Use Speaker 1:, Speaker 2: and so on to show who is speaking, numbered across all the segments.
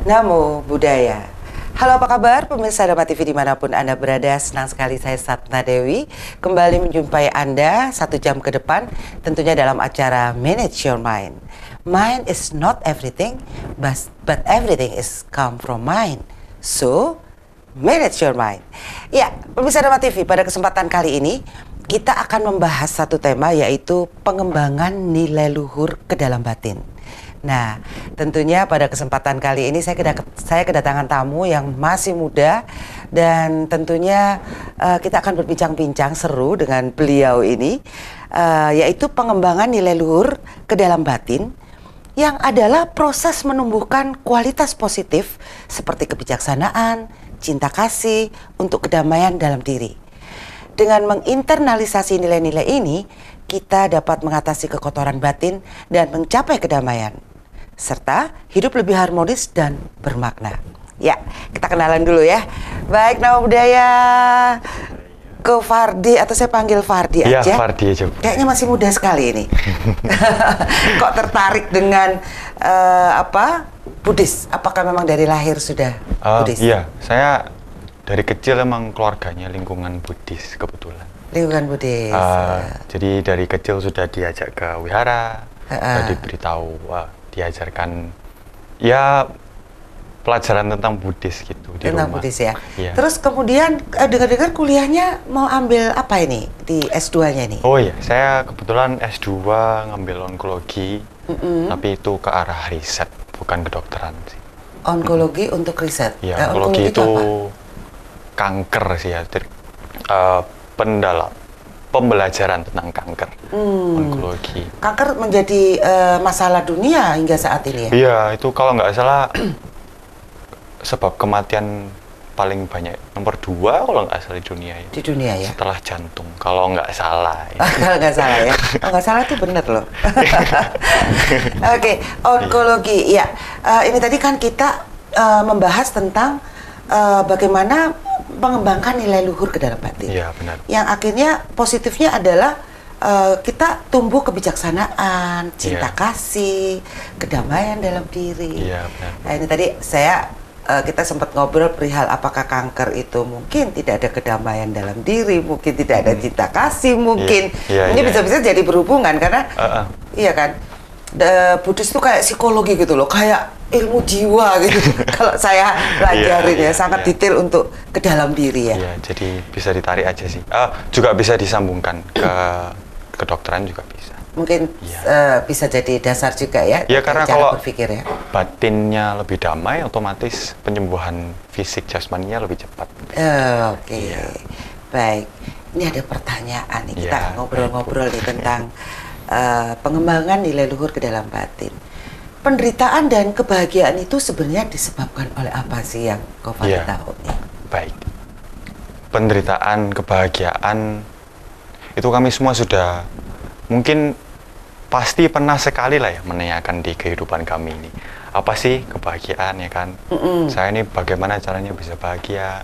Speaker 1: Namo Buddhaya. Halo, apa kabar pemirsa Dharma TV dimanapun Anda berada? Senang sekali saya Satna Dewi kembali menjumpai Anda 1 jam ke depan, tentunya dalam acara Manage Your Mind. Mind is not everything, but everything is come from mind. So, manage your mind. Ya, pemirsa Dharma TV, pada kesempatan kali ini kita akan membahas satu tema, yaitu pengembangan nilai luhur ke dalam batin. Nah, tentunya pada kesempatan kali ini saya kedatangan tamu yang masih muda, dan tentunya kita akan berbincang-bincang seru dengan beliau ini, yaitu pengembangan nilai luhur ke dalam batin, yang adalah proses menumbuhkan kualitas positif seperti kebijaksanaan, cinta kasih, untuk kedamaian dalam diri. Dengan menginternalisasi nilai-nilai ini, kita dapat mengatasi kekotoran batin dan mencapai kedamaian, serta hidup lebih harmonis dan bermakna. Ya, kita kenalan dulu ya. Baik, Namo Buddhaya. Ke Fardi, atau saya panggil Fardi aja.
Speaker 2: Iya, Fardi aja.
Speaker 1: Kayaknya masih muda sekali ini. Kok tertarik dengan Buddhis? Apakah memang dari lahir sudah Buddhis?
Speaker 2: Iya, saya dari kecil emang keluarganya lingkungan Buddhis kebetulan.
Speaker 1: Lingkungan Buddhis.
Speaker 2: Jadi dari kecil sudah diajak ke wihara, sudah diberitahu, diajarkan ya pelajaran tentang Buddhis gitu di
Speaker 1: tentang
Speaker 2: rumah.
Speaker 1: Buddhis ya.
Speaker 2: Iya.
Speaker 1: Terus kemudian dengar-dengar kuliahnya mau ambil apa ini di S2-nya ini?
Speaker 2: Oh iya, saya kebetulan S2 ngambil onkologi, tapi itu ke arah riset, bukan kedokteran sih.
Speaker 1: Onkologi untuk riset?
Speaker 2: Iya, onkologi itu kanker sih ya, pembelajaran tentang kanker, onkologi.
Speaker 1: Kanker menjadi masalah dunia hingga saat ini ya?
Speaker 2: Iya, itu kalau nggak salah sebab kematian paling banyak nomor 2 kalau nggak salah di dunia ya.
Speaker 1: Di dunia ya?
Speaker 2: Setelah jantung, kalau nggak salah. Ya.
Speaker 1: Kalau nggak salah ya? Oh, nggak salah itu benar loh. Oke, onkologi. Ya, ini tadi kan kita membahas tentang bagaimana mengembangkan nilai luhur ke dalam batin.
Speaker 2: Iya, benar.
Speaker 1: Yang akhirnya positifnya adalah kita tumbuh kebijaksanaan, cinta kasih, kedamaian dalam diri.
Speaker 2: Iya, benar.
Speaker 1: Nah, ini tadi kita sempat ngobrol perihal apakah kanker itu mungkin tidak ada kedamaian dalam diri, mungkin tidak ada cinta kasih, mungkin ini bisa-bisa jadi berhubungan karena iya kan, Buddhis itu kayak psikologi gitu loh, kayak ilmu jiwa gitu. Kalau saya pelajarin sangat detail untuk ke dalam diri ya.
Speaker 2: Iya, jadi bisa ditarik aja sih. Juga bisa disambungkan ke kedokteran juga bisa.
Speaker 1: Mungkin bisa jadi dasar juga ya.
Speaker 2: Iya, karena kalau
Speaker 1: berpikir ya,
Speaker 2: batinnya lebih damai, otomatis penyembuhan fisik jasmaninya lebih cepat.
Speaker 1: Oke. Baik. Ini ada pertanyaan nih, kita ngobrol-ngobrol nih tentang pengembangan nilai luhur ke dalam batin. Penderitaan dan kebahagiaan itu sebenarnya disebabkan oleh apa sih yang kau tahu nih?
Speaker 2: Baik. Penderitaan, kebahagiaan itu kami semua sudah mungkin pasti pernah sekali lah ya menanyakan di kehidupan kami ini. Apa sih kebahagiaan ya kan? Saya ini bagaimana caranya bisa bahagia?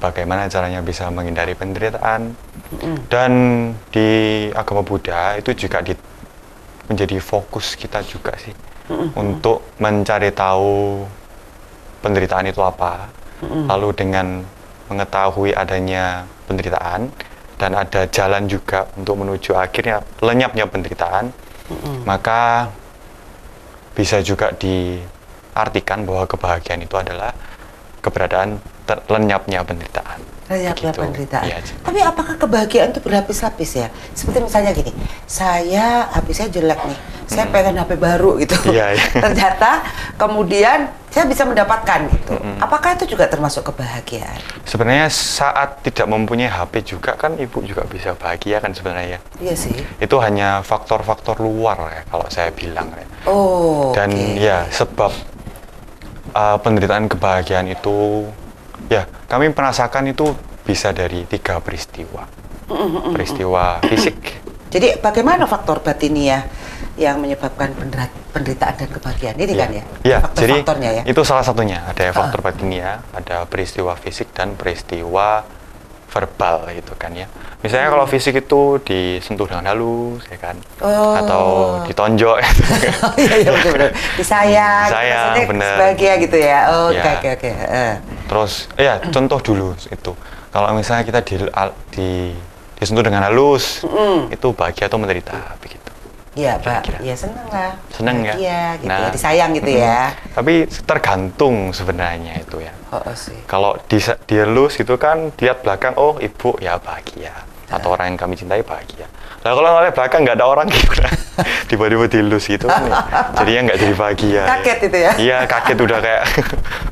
Speaker 2: Bagaimana caranya bisa menghindari penderitaan? Dan di agama Buddha itu juga menjadi fokus kita juga sih. Untuk mencari tahu penderitaan itu apa. Lalu dengan mengetahui adanya penderitaan dan ada jalan juga untuk menuju akhirnya lenyapnya penderitaan, maka bisa juga diartikan bahwa kebahagiaan itu adalah keberadaan lenyapnya penderitaan.
Speaker 1: Lenyapnya penderitaan. Ya, tapi apakah kebahagiaan itu berlapis-lapis ya? Seperti misalnya gini, HP saya jelek nih, saya pengen HP baru gitu. Ternyata kemudian saya bisa mendapatkan gitu. Apakah itu juga termasuk kebahagiaan?
Speaker 2: Sebenarnya saat tidak mempunyai HP juga kan ibu juga bisa bahagia kan sebenarnya.
Speaker 1: Iya sih.
Speaker 2: Itu hanya faktor-faktor luar ya kalau saya bilang ya. Dan ya sebab penderitaan kebahagiaan itu ya kami merasakan itu bisa dari 3 peristiwa. Peristiwa fisik. Jadi
Speaker 1: bagaimana faktor batinia yang menyebabkan penderitaan dan kebahagiaan ini kan ya?
Speaker 2: Iya, jadi
Speaker 1: ya?
Speaker 2: Itu salah satunya. Ada faktor batinia, ada peristiwa fisik dan peristiwa verbal itu kan ya. Misalnya kalau fisik itu disentuh dengan halus ya kan,
Speaker 1: Oh.
Speaker 2: atau ditonjok.
Speaker 1: Oh iya, iya benar-benar. Disayang,
Speaker 2: Disayang,
Speaker 1: maksudnya
Speaker 2: bener.
Speaker 1: sebahagia gitu ya. Oh, oke,
Speaker 2: Ya.
Speaker 1: oke, oke.
Speaker 2: Terus ya contoh dulu itu. Kalau misalnya kita disentuh dengan halus, itu bahagia atau menderita begitu.
Speaker 1: Iya, Pak.
Speaker 2: Kira-kira.
Speaker 1: Iya, seneng lah.
Speaker 2: Seneng ya?
Speaker 1: Bahagia gitu ya,
Speaker 2: Nah,
Speaker 1: disayang gitu ya.
Speaker 2: Tapi tergantung sebenarnya itu ya.
Speaker 1: Oh, sih.
Speaker 2: Kalau dielus itu kan lihat belakang, oh ibu ya bahagia, atau orang yang kami cintai bahagia. Nah kalau oleh belakang nggak ada orang gimana? Tiba-tiba dielus gitu kan ya. Jadinya nggak jadi bahagia.
Speaker 1: Kaget itu ya?
Speaker 2: Iya kaget udah kayak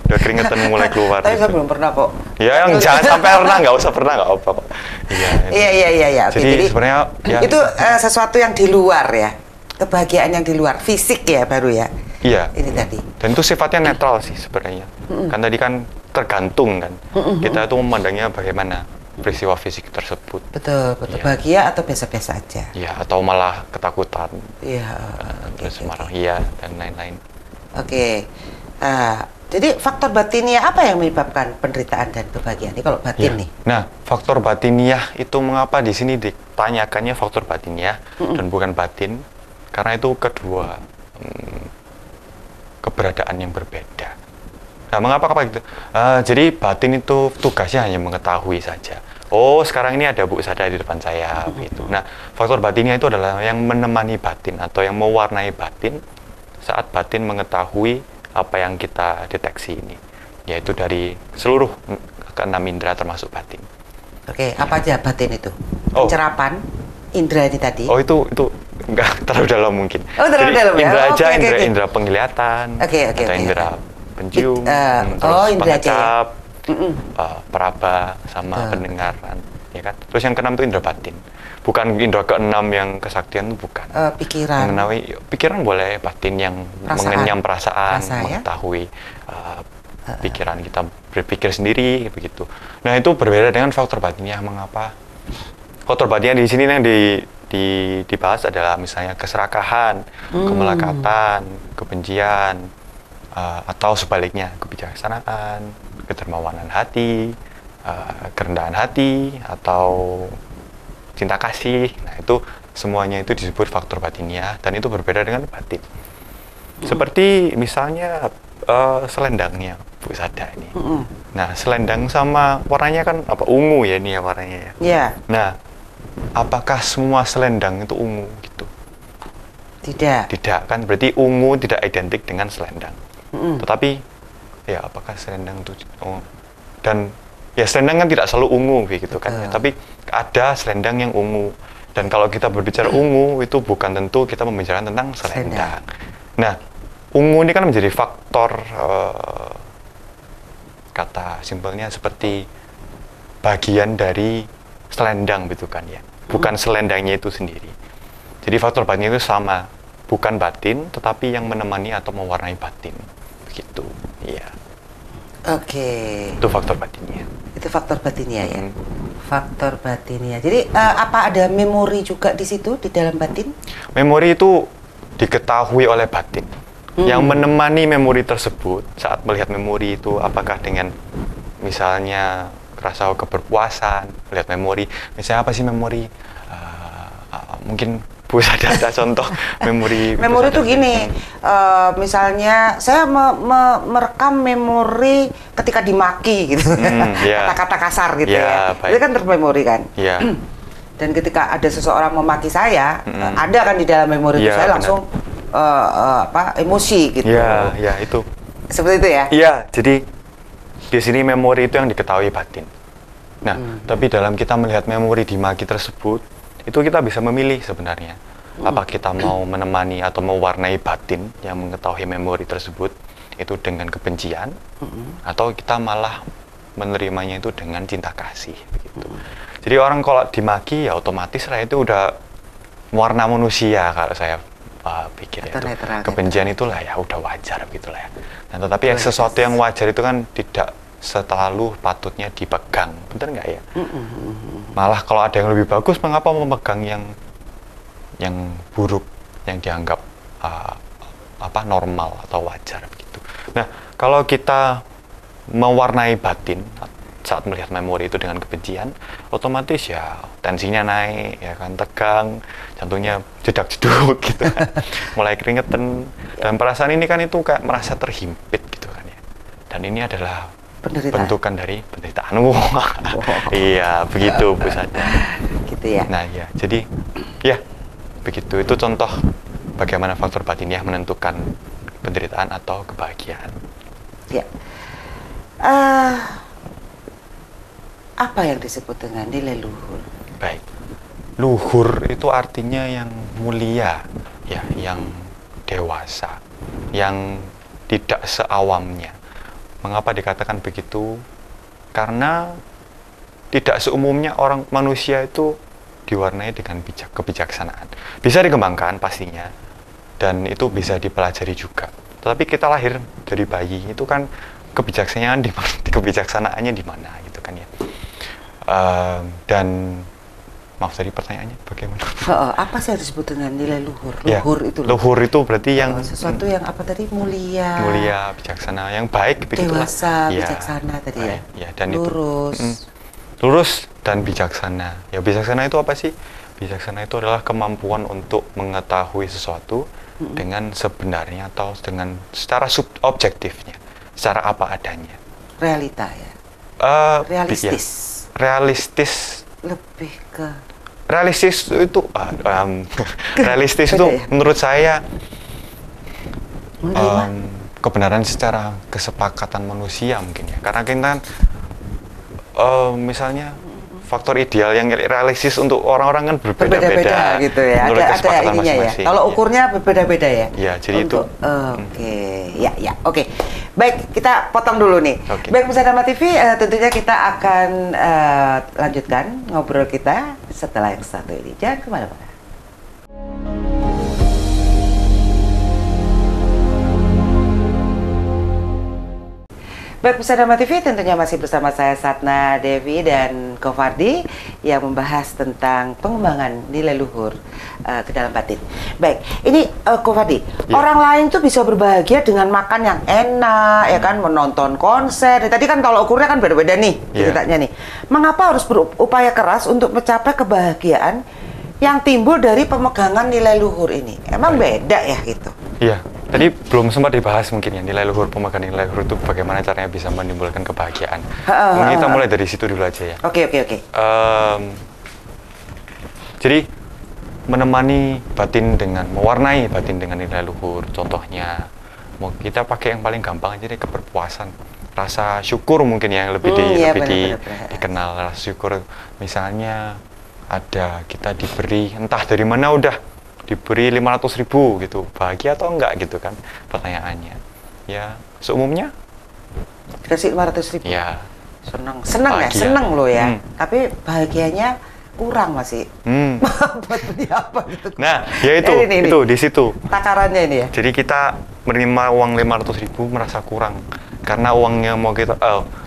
Speaker 2: udah keringetan mulai keluar.
Speaker 1: Tapi saya
Speaker 2: gitu.
Speaker 1: belum pernah kok.
Speaker 2: Ya yang jangan sampai pernah, nggak usah pernah nggak apa kok. Iya.
Speaker 1: Iya. Oke,
Speaker 2: Jadi sebenarnya ya,
Speaker 1: itu sesuatu yang di luar ya. Kebahagiaan yang di luar, fisik ya baru ya.
Speaker 2: iya.
Speaker 1: Ini tadi.
Speaker 2: Dan itu sifatnya netral sih sebenarnya. Kan tadi kan tergantung kan. Kita itu memandangnya bagaimana peristiwa fisik tersebut.
Speaker 1: Betul.
Speaker 2: Iya.
Speaker 1: Bahagia atau biasa-biasa aja.
Speaker 2: Ya, atau malah ketakutan,
Speaker 1: Iya.
Speaker 2: terus
Speaker 1: oke.
Speaker 2: marah, iya, dan lain-lain.
Speaker 1: Oke. Jadi faktor batiniah apa yang menyebabkan penderitaan dan kebahagiaan? Ini kalau batin
Speaker 2: Ya.
Speaker 1: nih.
Speaker 2: Nah, faktor batiniah itu mengapa di sini ditanyakannya faktor batiniah dan bukan batin? Karena itu kedua keberadaan yang berbeda. Nah, mengapa gitu? Jadi batin itu tugasnya hanya mengetahui saja. Oh, sekarang ini ada Bu Sada di depan saya, gitu. Nah, faktor batinnya itu adalah yang menemani batin atau yang mewarnai batin saat batin mengetahui apa yang kita deteksi ini, yaitu dari seluruh keenam indera termasuk batin.
Speaker 1: Oke, apa aja batin itu?
Speaker 2: Oh.
Speaker 1: Pencerapan, indera ini tadi.
Speaker 2: Oh, itu enggak terlalu dalam mungkin.
Speaker 1: Oh, terlalu
Speaker 2: Jadi,
Speaker 1: dalam ya?
Speaker 2: indera
Speaker 1: Oh,
Speaker 2: aja,
Speaker 1: oke, oke.
Speaker 2: indera penglihatan,
Speaker 1: Oke,
Speaker 2: atau indera pencium,
Speaker 1: indera aja ya?
Speaker 2: pengecap, peraba, sama
Speaker 1: Betul.
Speaker 2: pendengaran, ya kan? Terus yang keenam itu indera batin. Bukan indera keenam yang kesaktian itu bukan.
Speaker 1: Pikiran.
Speaker 2: Mengenai pikiran boleh, batin yang
Speaker 1: Perasaan.
Speaker 2: mengenyam perasaan,
Speaker 1: Rasa, ya?
Speaker 2: mengetahui pikiran kita berpikir sendiri begitu. Nah, itu berbeda dengan faktor batinnya. Mengapa? Faktor batinnya di sini yang dibahas adalah misalnya keserakahan, kemelekatan, kebencian, atau sebaliknya kebijaksanaan, kedermawanan hati, kerendahan hati, atau cinta kasih. Nah, itu semuanya itu disebut faktor batinnya dan itu berbeda dengan batin. Seperti misalnya selendangnya Bu Sada ini. Nah, selendang sama warnanya kan apa, ungu ya ini ya warnanya ya.
Speaker 1: Ya,
Speaker 2: Nah, apakah semua selendang itu ungu gitu?
Speaker 1: tidak.
Speaker 2: Tidak kan, berarti ungu tidak identik dengan selendang. Tetapi ya apakah selendang itu dan ya selendang kan tidak selalu ungu gitu kan ya. Tapi ada selendang yang ungu. Dan kalau kita berbicara ungu itu bukan tentu kita membicarakan tentang selendang. Nah, ungu ini kan menjadi faktor kata simpelnya seperti bagian dari selendang gitu kan ya. Bukan selendangnya itu sendiri. Jadi faktor batin itu sama, bukan batin tetapi yang menemani atau mewarnai batin. Begitu. Iya.
Speaker 1: Oke.
Speaker 2: Itu faktor batinnya.
Speaker 1: Itu faktor batinnya ya. Faktor batinnya. Jadi apa ada memori juga di situ di dalam batin?
Speaker 2: Memori itu diketahui oleh batin. Yang menemani memori tersebut saat melihat memori itu apakah dengan misalnya rasa keberpuasan, melihat memori. Misalnya apa sih memori? Mungkin Bu Sada ada contoh memori.
Speaker 1: Memori itu gini, misalnya saya merekam memori ketika dimaki gitu,
Speaker 2: ya.
Speaker 1: kata-kata kasar gitu ya.
Speaker 2: Baik.
Speaker 1: Itu kan termemori kan.
Speaker 2: Ya.
Speaker 1: Dan ketika ada seseorang memaki saya, ada kan di dalam memori itu
Speaker 2: Ya,
Speaker 1: saya
Speaker 2: benar.
Speaker 1: langsung emosi gitu.
Speaker 2: Ya, ya itu.
Speaker 1: Seperti itu ya.
Speaker 2: Iya, jadi di sini memori itu yang diketahui batin. Nah, tapi dalam kita melihat memori dimaki tersebut, itu kita bisa memilih sebenarnya. Apa kita mau menemani atau mewarnai batin yang mengetahui memori tersebut itu dengan kebencian, atau kita malah menerimanya itu dengan cinta kasih begitu. Jadi orang kalau dimaki ya otomatis lah itu udah warna manusia kalau saya pikir
Speaker 1: Atau
Speaker 2: itu.
Speaker 1: netral,
Speaker 2: Kebencian itulah ya udah wajar begitulah ya. Nah, tetapi ya, sesuatu yang wajar itu kan tidak selalu patutnya dipegang, benar nggak ya? Malah kalau ada yang lebih bagus, mengapa memegang yang buruk, yang dianggap normal atau wajar begitu. Nah, kalau kita mewarnai batin saat melihat memori itu dengan kebencian, otomatis ya tensinya naik, ya kan, tegang, jantungnya jedak-jeduk gitu kan, mulai keringetan, dan perasaan ini kan itu kayak merasa terhimpit gitu kan ya. Dan ini adalah bentukan dari penderitaan. Iya, begitu Bu Sada.
Speaker 1: Gitu ya.
Speaker 2: Nah ya, jadi ya begitu, itu contoh bagaimana faktor batiniah menentukan penderitaan atau kebahagiaan.
Speaker 1: Ya. Apa yang disebut dengan nilai luhur?
Speaker 2: Baik, luhur itu artinya yang mulia, ya, yang dewasa, yang tidak seawamnya. Mengapa dikatakan begitu? Karena tidak seumumnya orang manusia itu diwarnai dengan kebijaksanaan. Bisa dikembangkan pastinya, dan itu bisa dipelajari juga. Tetapi kita lahir dari bayi itu kan kebijaksanaannya di mana gitu kan ya. Dan maaf tadi pertanyaannya bagaimana?
Speaker 1: Apa sih yang disebut dengan nilai luhur?
Speaker 2: Luhur
Speaker 1: itu
Speaker 2: luhur itu berarti yang
Speaker 1: sesuatu yang apa tadi, mulia,
Speaker 2: bijaksana, yang baik,
Speaker 1: dewasa,
Speaker 2: ya,
Speaker 1: bijaksana tadi ya.
Speaker 2: Ya, dan
Speaker 1: lurus.
Speaker 2: Lurus dan bijaksana. Ya, bijaksana itu apa sih? Bijaksana itu adalah kemampuan untuk mengetahui sesuatu dengan sebenarnya atau dengan secara objektifnya, secara apa adanya.
Speaker 1: Realita ya. Realistis.
Speaker 2: Realistis.
Speaker 1: Lebih ke
Speaker 2: realistis itu realistis itu ya? Menurut saya kebenaran secara kesepakatan manusia mungkin ya, karena kita kan misalnya faktor ideal yang realistis untuk orang-orang kan berbeda-beda
Speaker 1: gitu ya, ada ininya ya, kalau ukurnya berbeda-beda ya.
Speaker 2: Ya, jadi untuk,
Speaker 1: Oke. Baik, kita potong dulu nih. Baik, pemirsa Dharma TV, tentunya kita akan lanjutkan ngobrol kita setelah yang satu ini. Jangan kemana-mana. Baik, pemirsa Dharma TV, tentunya masih bersama saya Satna Dewi dan Ko Fardi yang membahas tentang pengembangan nilai luhur ke dalam batin. Baik, ini Ko Fardi, orang lain tuh bisa berbahagia dengan makan yang enak, ya kan, menonton konser. Tadi kan kalau ukurnya kan beda-beda nih ceritanya nih. Mengapa harus berupaya keras untuk mencapai kebahagiaan yang timbul dari pemegangan nilai luhur ini? Emang beda ya gitu?
Speaker 2: Iya. Tadi belum sempat dibahas mungkin ya, nilai luhur, pemegang nilai luhur itu bagaimana caranya bisa menimbulkan kebahagiaan. Mungkin kita mulai dari situ dulu aja ya.
Speaker 1: Oke.
Speaker 2: Jadi menemani batin dengan, mewarnai batin dengan nilai luhur. Contohnya, mau kita pakai yang paling gampang aja deh, keberpuasan. Rasa syukur mungkin ya, yang lebih dikenal. Rasa syukur misalnya ada kita diberi, entah dari mana udah diberi 500.000 gitu, bahagia atau enggak gitu kan pertanyaannya. Ya, seumumnya
Speaker 1: dikasih 500.000.
Speaker 2: Ya.
Speaker 1: Senang ya, senang loh ya. Tapi bahagianya kurang masih. Buat beli apa gitu.
Speaker 2: Nah, ya itu di situ.
Speaker 1: Takarannya ini ya.
Speaker 2: Jadi kita menerima uang 500.000 merasa kurang karena uangnya mau kita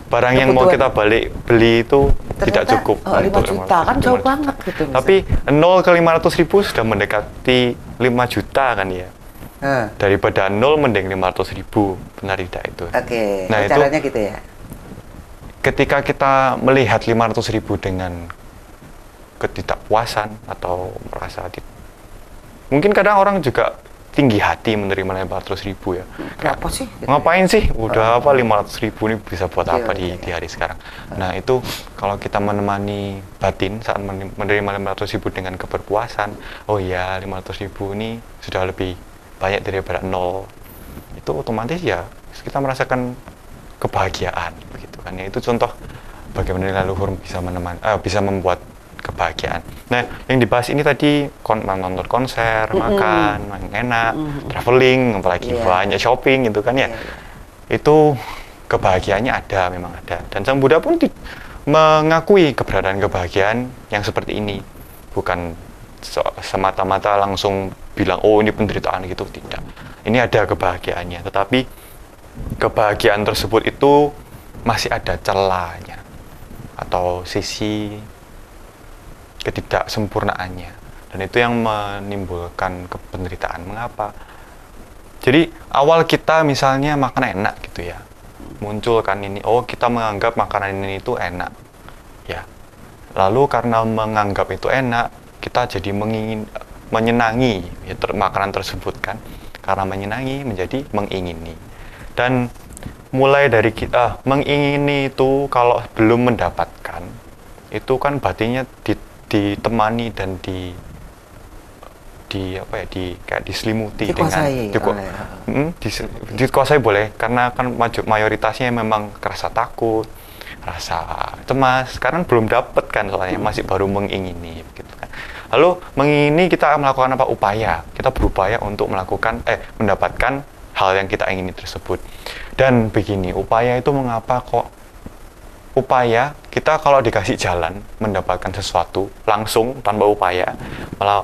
Speaker 2: barang yang mau kita beli itu ternyata tidak cukup.
Speaker 1: 5 juta kan jauh banget gitu.
Speaker 2: Tapi 0 ke 500.000 sudah mendekati 5 juta kan ya. Daripada 0 mending 500.000, benar tidak itu?
Speaker 1: Oke.
Speaker 2: Nah,
Speaker 1: caranya gitu ya.
Speaker 2: Ketika kita melihat 500.000 dengan ketidakpuasan atau merasa mungkin kadang orang juga tinggi hati menerima 500.000 ya.
Speaker 1: Kenapa sih?
Speaker 2: Ngapain sih? Udah apa 500.000 ini bisa buat apa di hari sekarang? Nah itu kalau kita menemani batin saat menerima 500.000 dengan keberpuasan, oh ya 500.000 ini sudah lebih banyak daripada 0. Itu otomatis ya kita merasakan kebahagiaan, begitu kan? Ya itu contoh bagaimana nilai luhur bisa membuat kebahagiaan. Nah, yang dibahas ini tadi nonton konser, makan, yang enak, traveling, apalagi banyak shopping gitu kan ya. Itu kebahagiaannya memang ada. Dan Sang Buddha pun mengakui keberadaan kebahagiaan yang seperti ini. Bukan semata-mata langsung bilang, oh ini penderitaan gitu, tidak. Ini ada kebahagiaannya, tetapi kebahagiaan tersebut itu masih ada celahnya atau sisi ketidaksempurnaannya, dan itu yang menimbulkan penderitaan. Mengapa? Jadi awal kita misalnya makan enak gitu ya, muncul kan ini, oh kita menganggap makanan ini itu enak, ya. Lalu karena menganggap itu enak, kita jadi menyenangi ya, makanan tersebut kan. Karena menyenangi menjadi mengingini. Dan mulai dari kita mengingini itu kalau belum mendapatkan, itu kan batinnya ditemani dan kayak diselimuti
Speaker 1: dikuasai
Speaker 2: dengan dikuasai boleh, karena kan mayoritasnya memang rasa takut, rasa cemas, karena belum dapat kan, soalnya masih baru mengingini gitu kan. Lalu mengingini, kita melakukan apa? Upaya. Kita berupaya untuk mendapatkan hal yang kita ingini tersebut. Dan begini, upaya itu mengapa kok upaya? Kita kalau dikasih jalan mendapatkan sesuatu langsung tanpa upaya, malah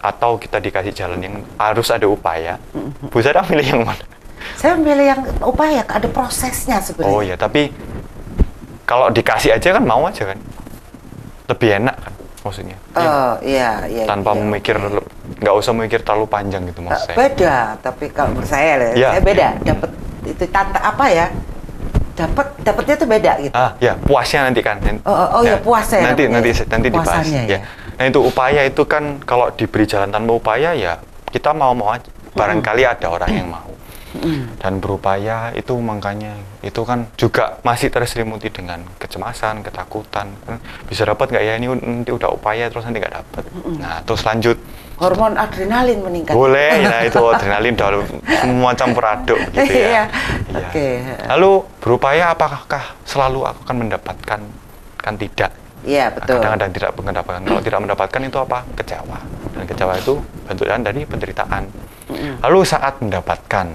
Speaker 2: atau kita dikasih jalan yang harus ada upaya, Bu Zara milih yang mana?
Speaker 1: Saya milih yang upaya, ada prosesnya sebenarnya.
Speaker 2: Oh ya, tapi kalau dikasih aja kan mau aja kan, lebih enak kan maksudnya.
Speaker 1: Iya.
Speaker 2: Tanpa memikir, nggak usah memikir terlalu panjang gitu maksud saya.
Speaker 1: Beda, tapi kalau menurut saya, saya beda. Dapat itu apa ya? Dapatnya itu beda gitu.
Speaker 2: Ya puasnya nanti kan.
Speaker 1: Puasnya.
Speaker 2: Nanti dibahas. Ya. Nah itu upaya itu kan, kalau diberi jalan tanpa upaya ya kita mau aja. Barangkali ada orang yang mau. Dan berupaya itu makanya itu kan juga masih terselimuti dengan kecemasan, ketakutan. Bisa dapat nggak ya, ini nanti udah upaya terus nanti nggak dapat. Nah terus lanjut.
Speaker 1: Hormon adrenalin meningkat.
Speaker 2: Boleh, nah itu adrenalin udah semua campur aduk gitu ya.
Speaker 1: Iya. Oke.
Speaker 2: Lalu berupaya apakah selalu akan mendapatkan? Kan tidak.
Speaker 1: Iya, betul.
Speaker 2: Kadang-kadang tidak mendapatkan. Kalau tidak mendapatkan itu apa? Kecewa. Dan kecewa itu bentukan dari penderitaan. Lalu saat mendapatkan,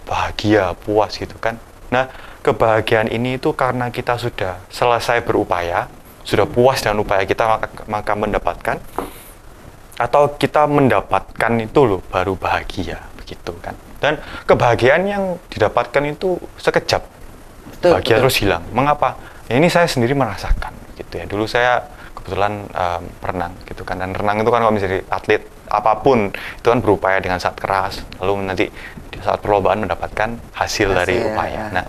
Speaker 2: bahagia, puas gitu kan. Nah, kebahagiaan ini itu karena kita sudah selesai berupaya, sudah puas dengan upaya kita, maka mendapatkan. Atau kita mendapatkan itu loh baru bahagia, begitu kan. Dan kebahagiaan yang didapatkan itu sekejap. Bahagia terus hilang. Mengapa? Ya, ini saya sendiri merasakan gitu ya. Dulu saya kebetulan renang gitu kan, dan renang itu kan kalau menjadi atlet apapun itu kan berupaya dengan saat keras, lalu nanti di saat perlombaan mendapatkan hasil dari upaya. Nah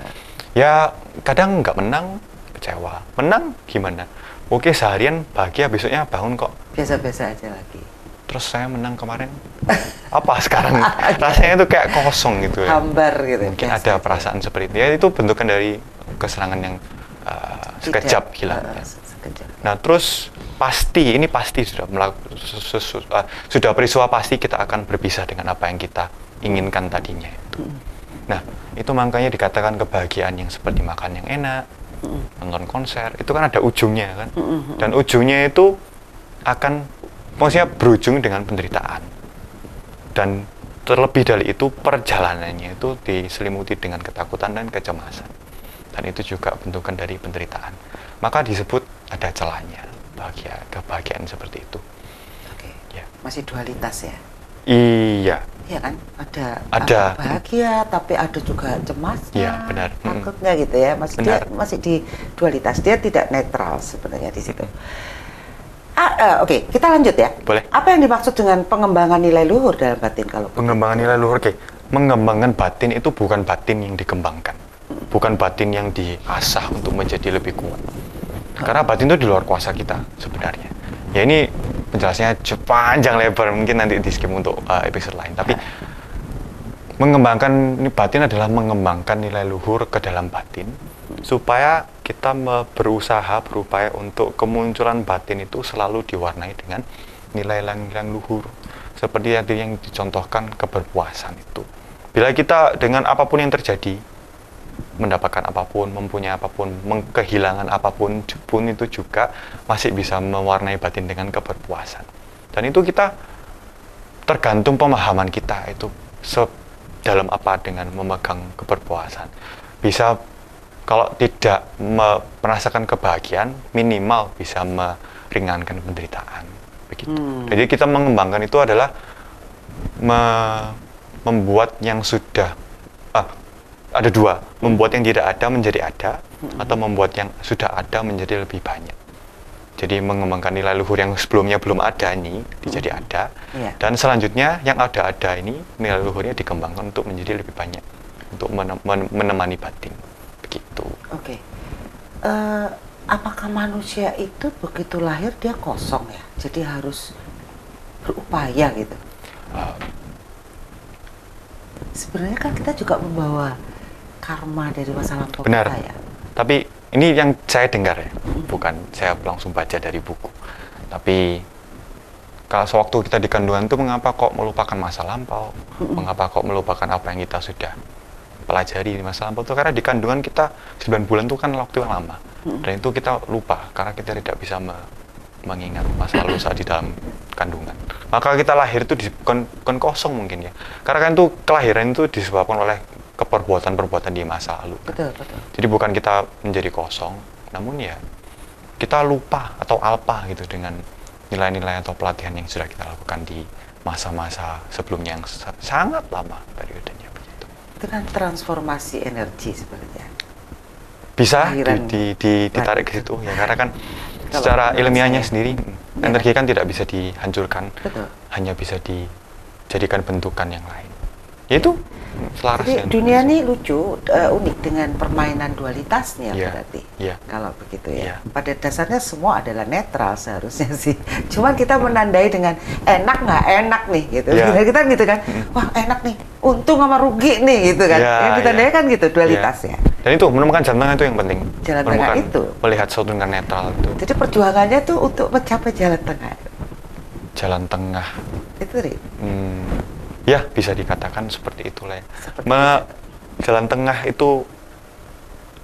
Speaker 2: ya kadang nggak menang, kecewa. Menang gimana? Oke, seharian bahagia, besoknya bangun kok
Speaker 1: biasa-biasa aja lagi.
Speaker 2: Terus saya menang kemarin, apa sekarang? Rasanya itu kayak kosong gitu ya.
Speaker 1: Hambar gitu.
Speaker 2: Mungkin ada perasaan seperti itu. Ya itu bentukan dari kesenangan yang sekejap hilang. Nah terus ini pasti sudah peristiwa pasti kita akan berpisah dengan apa yang kita inginkan tadinya itu. Nah itu makanya dikatakan kebahagiaan yang seperti makan yang enak, nonton konser, itu kan ada ujungnya kan. Dan ujungnya itu akan maksudnya berujung dengan penderitaan. Dan terlebih dari itu perjalanannya itu diselimuti dengan ketakutan dan kecemasan. Dan itu juga bentukan dari penderitaan. Maka disebut ada celahnya kebahagiaan seperti itu.
Speaker 1: Oke.
Speaker 2: Ya.
Speaker 1: Masih dualitas ya?
Speaker 2: Iya.
Speaker 1: Iya kan? Ada bahagia, tapi ada juga cemasnya,
Speaker 2: iya, benar.
Speaker 1: takutnya gitu ya. Masih di dualitas. Dia tidak netral sebenarnya di situ. Oke, kita lanjut ya.
Speaker 2: Boleh.
Speaker 1: Apa yang dimaksud dengan pengembangan nilai luhur dalam batin kalau
Speaker 2: pengembangan nilai luhur? Oke. Mengembangkan batin itu bukan batin yang dikembangkan. Bukan batin yang diasah untuk menjadi lebih kuat. Karena batin itu di luar kuasa kita sebenarnya. Ya ini penjelasannya panjang lebar, mungkin nanti di skip untuk episode lain. Tapi mengembangkan batin adalah mengembangkan nilai luhur ke dalam batin, supaya kita berupaya untuk kemunculan batin itu selalu diwarnai dengan nilai-nilai luhur, seperti yang dicontohkan keberpuasan itu. Bila kita dengan apapun yang terjadi, mendapatkan apapun, mempunyai apapun, kehilangan apapun pun itu juga masih bisa mewarnai batin dengan keberpuasan. Dan itu kita tergantung pemahaman kita itu dalam apa dengan memegang keberpuasan. Bisa kalau tidak merasakan kebahagiaan, minimal bisa meringankan penderitaan. Begitu. Jadi kita mengembangkan itu adalah membuat yang sudah ada dua, membuat yang tidak ada menjadi ada, atau membuat yang sudah ada menjadi lebih banyak. Jadi mengembangkan nilai luhur yang sebelumnya belum ada ini jadi ada, dan selanjutnya yang ada ini nilai luhurnya dikembangkan untuk menjadi lebih banyak, untuk menemani batin. begitu.
Speaker 1: Oke. Apakah manusia itu begitu lahir dia kosong ya? Jadi harus berupaya gitu. Sebenarnya kan kita juga membawa karma dari masa lampau
Speaker 2: Benar.
Speaker 1: kita ya.
Speaker 2: Tapi ini yang saya dengar ya, bukan saya langsung baca dari buku. Tapi kalau sewaktu kita di kandungan itu mengapa kok melupakan masa lampau? Mengapa kok melupakan apa yang kita sudah pelajari di masa lampau itu? Karena di kandungan kita 9 bulan itu kan waktu yang lama. Dan itu kita lupa karena kita tidak bisa mengingat masa lalu saat di dalam kandungan. Maka kita lahir itu bukan kosong mungkin ya. Karena kan itu kelahiran itu disebabkan oleh perbuatan-perbuatan di masa lalu.
Speaker 1: Betul, betul.
Speaker 2: Jadi bukan kita menjadi kosong, namun ya kita lupa atau alpa gitu dengan nilai-nilai atau pelatihan yang sudah kita lakukan di masa-masa sebelumnya yang sangat lama periodenya begitu.
Speaker 1: Itu kan transformasi energi sebenarnya.
Speaker 2: Bisa
Speaker 1: Kelahiran
Speaker 2: ditarik ke situ ya, karena kan secara ilmiahnya sendiri energi kan tidak bisa dihancurkan.
Speaker 1: Betul.
Speaker 2: Hanya bisa dijadikan bentukan yang lain. Yaitu selaras
Speaker 1: Jadi
Speaker 2: dengan
Speaker 1: dunia ini lucu, unik dengan permainan dualitasnya berarti.
Speaker 2: Iya.
Speaker 1: Kalau begitu ya.
Speaker 2: Iya.
Speaker 1: Pada dasarnya semua adalah netral seharusnya sih. Cuman kita menandai dengan enak nggak enak nih gitu.
Speaker 2: Iya.
Speaker 1: Kita gitu kan, wah enak nih, untung sama rugi nih gitu kan.
Speaker 2: Iya,
Speaker 1: Yang ditandai
Speaker 2: iya.
Speaker 1: kan gitu dualitasnya.
Speaker 2: Dan itu menemukan jalan tengah itu yang penting.
Speaker 1: Jalan tengah
Speaker 2: Menemukan,
Speaker 1: itu.
Speaker 2: melihat sesuatu dengan netral itu.
Speaker 1: Jadi perjuangannya tuh untuk mencapai jalan tengah.
Speaker 2: Jalan tengah.
Speaker 1: Itu Ri.
Speaker 2: Ya, bisa dikatakan seperti itulah ya.
Speaker 1: Seperti
Speaker 2: Jalan tengah itu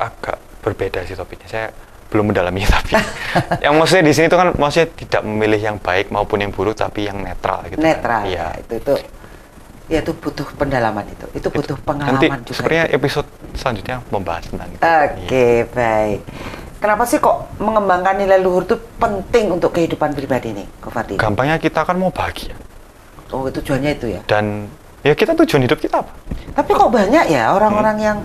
Speaker 2: agak berbeda sih topiknya. Saya belum mendalami tapi yang maksudnya di sini itu kan maksudnya tidak memilih yang baik maupun yang buruk tapi yang netral gitu.
Speaker 1: Netral.
Speaker 2: Kan? Iya.
Speaker 1: Ya itu butuh pendalaman itu. Itu butuh pengalaman
Speaker 2: Nanti
Speaker 1: juga.
Speaker 2: sebenarnya episode selanjutnya membahas tentang itu.
Speaker 1: Oke, baik. Kenapa sih kok mengembangkan nilai luhur itu penting untuk kehidupan pribadi nih, Ko Fardi?
Speaker 2: Gampangnya kita kan mau bahagia.
Speaker 1: Oh, tujuannya itu ya.
Speaker 2: Dan ya kita tujuan hidup kita apa?
Speaker 1: Tapi kok banyak ya orang-orang yang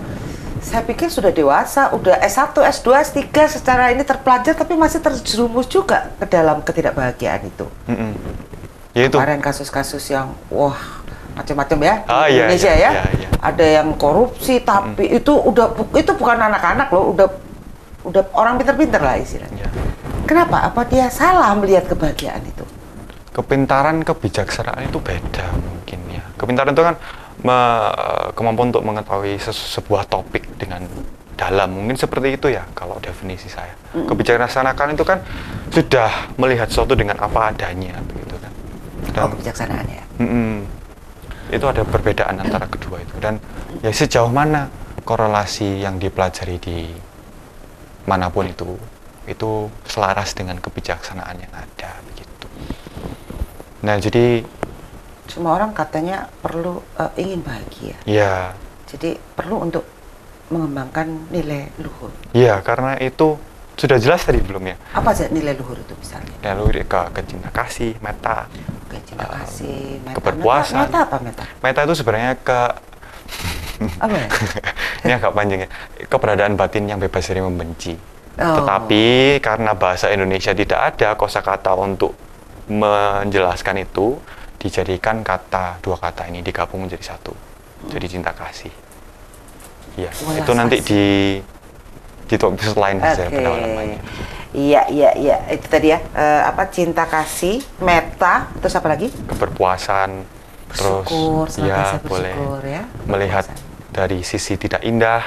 Speaker 1: saya pikir sudah dewasa, udah S1, S2, S3 secara ini terpelajar tapi masih terjerumus juga ke dalam ketidakbahagiaan itu.
Speaker 2: Ya itu.
Speaker 1: Kemarin kasus-kasus yang wah macam-macam ya di
Speaker 2: Iya,
Speaker 1: Indonesia
Speaker 2: iya,
Speaker 1: ya.
Speaker 2: iya.
Speaker 1: Ada yang korupsi tapi itu bukan anak-anak loh, udah orang pinter-pinter lah istilahnya.
Speaker 2: Ya.
Speaker 1: Kenapa? Apa dia salah melihat kebahagiaan itu?
Speaker 2: Kepintaran, kebijaksanaan itu beda mungkin ya. Kepintaran itu kan kemampuan untuk mengetahui sebuah topik dengan dalam, mungkin seperti itu ya kalau definisi saya. Kebijaksanaan itu kan sudah melihat sesuatu dengan apa adanya begitu kan.
Speaker 1: Kebijaksanaan ya.
Speaker 2: Itu ada perbedaan antara kedua itu, dan ya sejauh mana korelasi yang dipelajari di manapun itu selaras dengan kebijaksanaan yang ada begitu. Nah, jadi
Speaker 1: semua orang katanya perlu ingin bahagia.
Speaker 2: ya,
Speaker 1: Jadi perlu untuk mengembangkan nilai luhur.
Speaker 2: ya karena itu sudah jelas tadi belum ya.
Speaker 1: Apa sih nilai luhur itu misalnya?
Speaker 2: Lalu ke cinta kasih, meta,
Speaker 1: Oke, cinta kasih, meta.
Speaker 2: keberpuasan.
Speaker 1: Meta apa meta?
Speaker 2: Meta itu sebenarnya
Speaker 1: Apa ya?
Speaker 2: ini agak panjang ya, keberadaan batin yang bebas dari membenci.
Speaker 1: Oh.
Speaker 2: Tetapi karena bahasa Indonesia tidak ada kosakata untuk menjelaskan itu, dijadikan dua kata ini digabung menjadi satu. Jadi cinta kasih. Iya,
Speaker 1: Welas
Speaker 2: itu nanti
Speaker 1: asih.
Speaker 2: di episode lain saja pendalamannya.
Speaker 1: Iya, itu tadi ya. Cinta kasih, meta, terus apa lagi?
Speaker 2: Keberpuasan,
Speaker 1: Bersyukur,
Speaker 2: terus ya
Speaker 1: senantiasa
Speaker 2: boleh
Speaker 1: bersyukur ya.
Speaker 2: melihat
Speaker 1: Berpuasan.
Speaker 2: dari sisi tidak indah,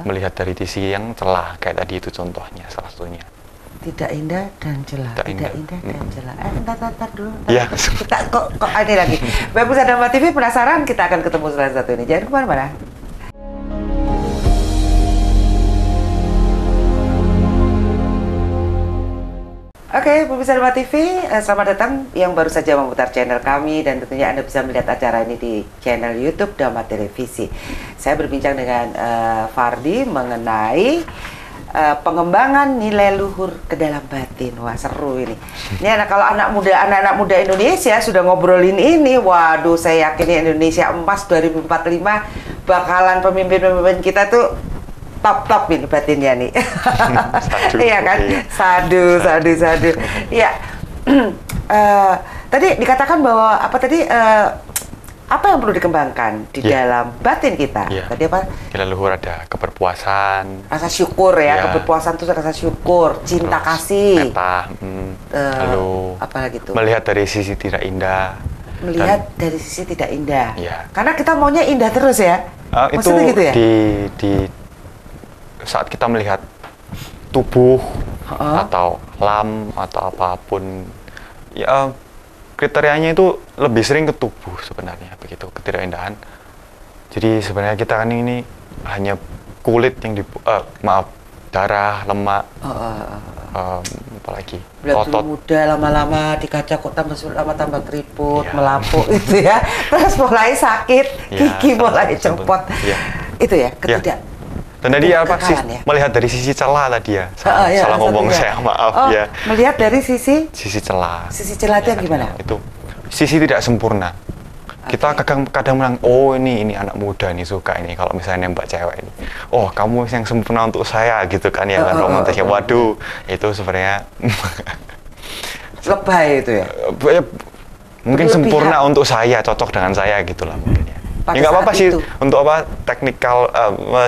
Speaker 2: melihat dari sisi yang celah kayak tadi itu contohnya salah satunya.
Speaker 1: Tidak indah dan celah.
Speaker 2: Tidak
Speaker 1: Tidak
Speaker 2: indah.
Speaker 1: indah dan celah. Entar dulu.
Speaker 2: Iya.
Speaker 1: Kita kok ini lagi. Bapak Sadama TV penasaran, kita akan ketemu setelah satu ini. Jangan kemana-mana. Oke, pemirsa Dharma TV, selamat datang yang baru saja memutar channel kami, dan tentunya Anda bisa melihat acara ini di channel YouTube Dharma Televisi. Saya berbincang dengan Fardi mengenai pengembangan nilai luhur ke dalam batin. Wah, seru ini. Ini kalau anak-anak muda Indonesia sudah ngobrolin ini, waduh, saya yakin Indonesia Emas 2045 bakalan pemimpin-pemimpin kita tuh top ini batinnya nih. Iya kan? Sadu. Iya. Tadi dikatakan bahwa apa yang perlu dikembangkan di dalam batin kita? Tadi apa?
Speaker 2: Nilai luhur ada keberpuasan,
Speaker 1: rasa syukur ya, keberpuasan itu rasa syukur, cinta kasih,
Speaker 2: meta, lalu
Speaker 1: apalagi itu?
Speaker 2: Melihat dari sisi tidak indah.
Speaker 1: Melihat dari sisi tidak indah.
Speaker 2: Ya.
Speaker 1: Karena kita maunya indah terus ya.
Speaker 2: Itu
Speaker 1: gitu ya?
Speaker 2: di saat kita melihat tubuh atau alam atau apapun, ya kriterianya itu lebih sering ke tubuh sebenarnya, begitu, ketidakindahan. Jadi sebenarnya kita kan ini hanya kulit yang darah, lemak, apalagi
Speaker 1: otot. Muda lama-lama di kaca kok tambah keriput, melapuk itu ya. Terus mulai sakit, gigi mulai copot. Itu ya,
Speaker 2: Dan tadi apa sih melihat dari sisi celah tadi ya? Salah ngomong saya, maaf ya.
Speaker 1: Melihat dari sisi
Speaker 2: celah.
Speaker 1: Sisi celah itu yang gimana?
Speaker 2: Itu sisi tidak sempurna. Kita kadang bilang, oh ini anak muda nih suka ini kalau misalnya nembak cewek ini. Oh, kamu yang sempurna untuk saya gitu kan ya kan romantisnya. Waduh, itu sebenarnya
Speaker 1: lebay itu ya.
Speaker 2: Mungkin sempurna untuk saya, cocok dengan saya gitulah mungkin ya. Ya nggak apa-apa sih, untuk apa teknikal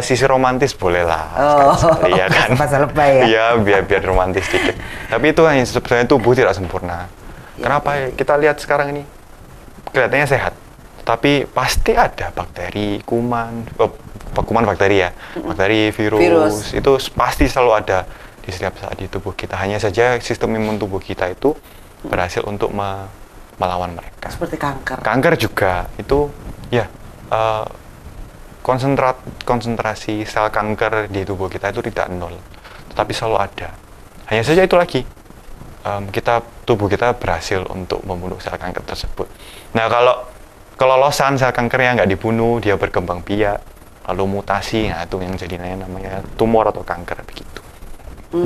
Speaker 2: sisi romantis boleh lah sekali ya kan.
Speaker 1: Pasal lebay ya.
Speaker 2: Iya, biar romantis dikit. Tapi itu hanya sebenarnya tubuh tidak sempurna. Kenapa ya? Kita lihat sekarang ini kelihatannya sehat, tapi pasti ada bakteri, kuman bakteri ya, bakteri, virus itu pasti selalu ada di setiap saat di tubuh kita. Hanya saja sistem imun tubuh kita itu berhasil untuk melawan mereka.
Speaker 1: Seperti kanker.
Speaker 2: Kanker juga itu ya. Konsentrasi sel kanker di tubuh kita itu tidak nol, tetapi selalu ada. Hanya saja itu lagi, tubuh kita berhasil untuk membunuh sel kanker tersebut. Nah, kalau kelolosan sel kankernya nggak dibunuh, dia berkembang biak, lalu mutasi, nah itu yang jadi namanya tumor atau kanker begitu.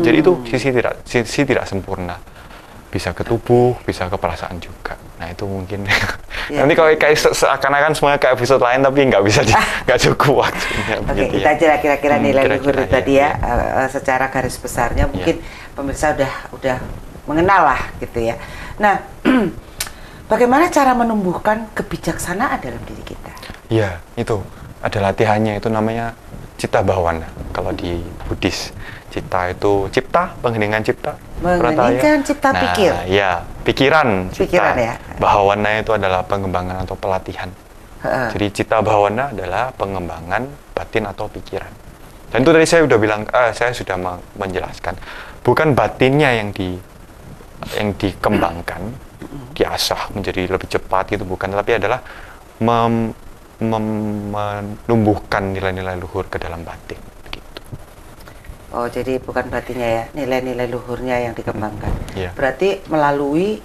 Speaker 2: Jadi itu sisi tidak sempurna. Bisa ke tubuh, bisa ke perasaan juga. Nah itu mungkin nanti kalau kayak seakan-akan semuanya kayak episode lain tapi nggak bisa nggak cukup waktunya.
Speaker 1: Oke, kita aja kira-kira nilai luhur tadi ya, secara garis besarnya mungkin pemirsa udah mengenal lah gitu ya. Nah, bagaimana cara menumbuhkan kebijaksanaan dalam diri kita?
Speaker 2: Iya, itu ada latihannya, itu namanya Citta Bhavana kalau di Buddhis. Citta itu cipta, pengheningan cipta.
Speaker 1: Mengheningkan cipta pikir.
Speaker 2: Ya, pikiran.
Speaker 1: Pikiran ya.
Speaker 2: Bhavana itu adalah pengembangan atau pelatihan. Jadi Citta Bhavana adalah pengembangan batin atau pikiran. Dan itu tadi saya sudah bilang, saya sudah menjelaskan, bukan batinnya yang dikembangkan, diasah menjadi lebih cepat gitu, bukan, tapi adalah menumbuhkan nilai-nilai luhur ke dalam batin.
Speaker 1: Oh, jadi bukan batinnya ya, nilai-nilai luhurnya yang dikembangkan.
Speaker 2: Berarti
Speaker 1: melalui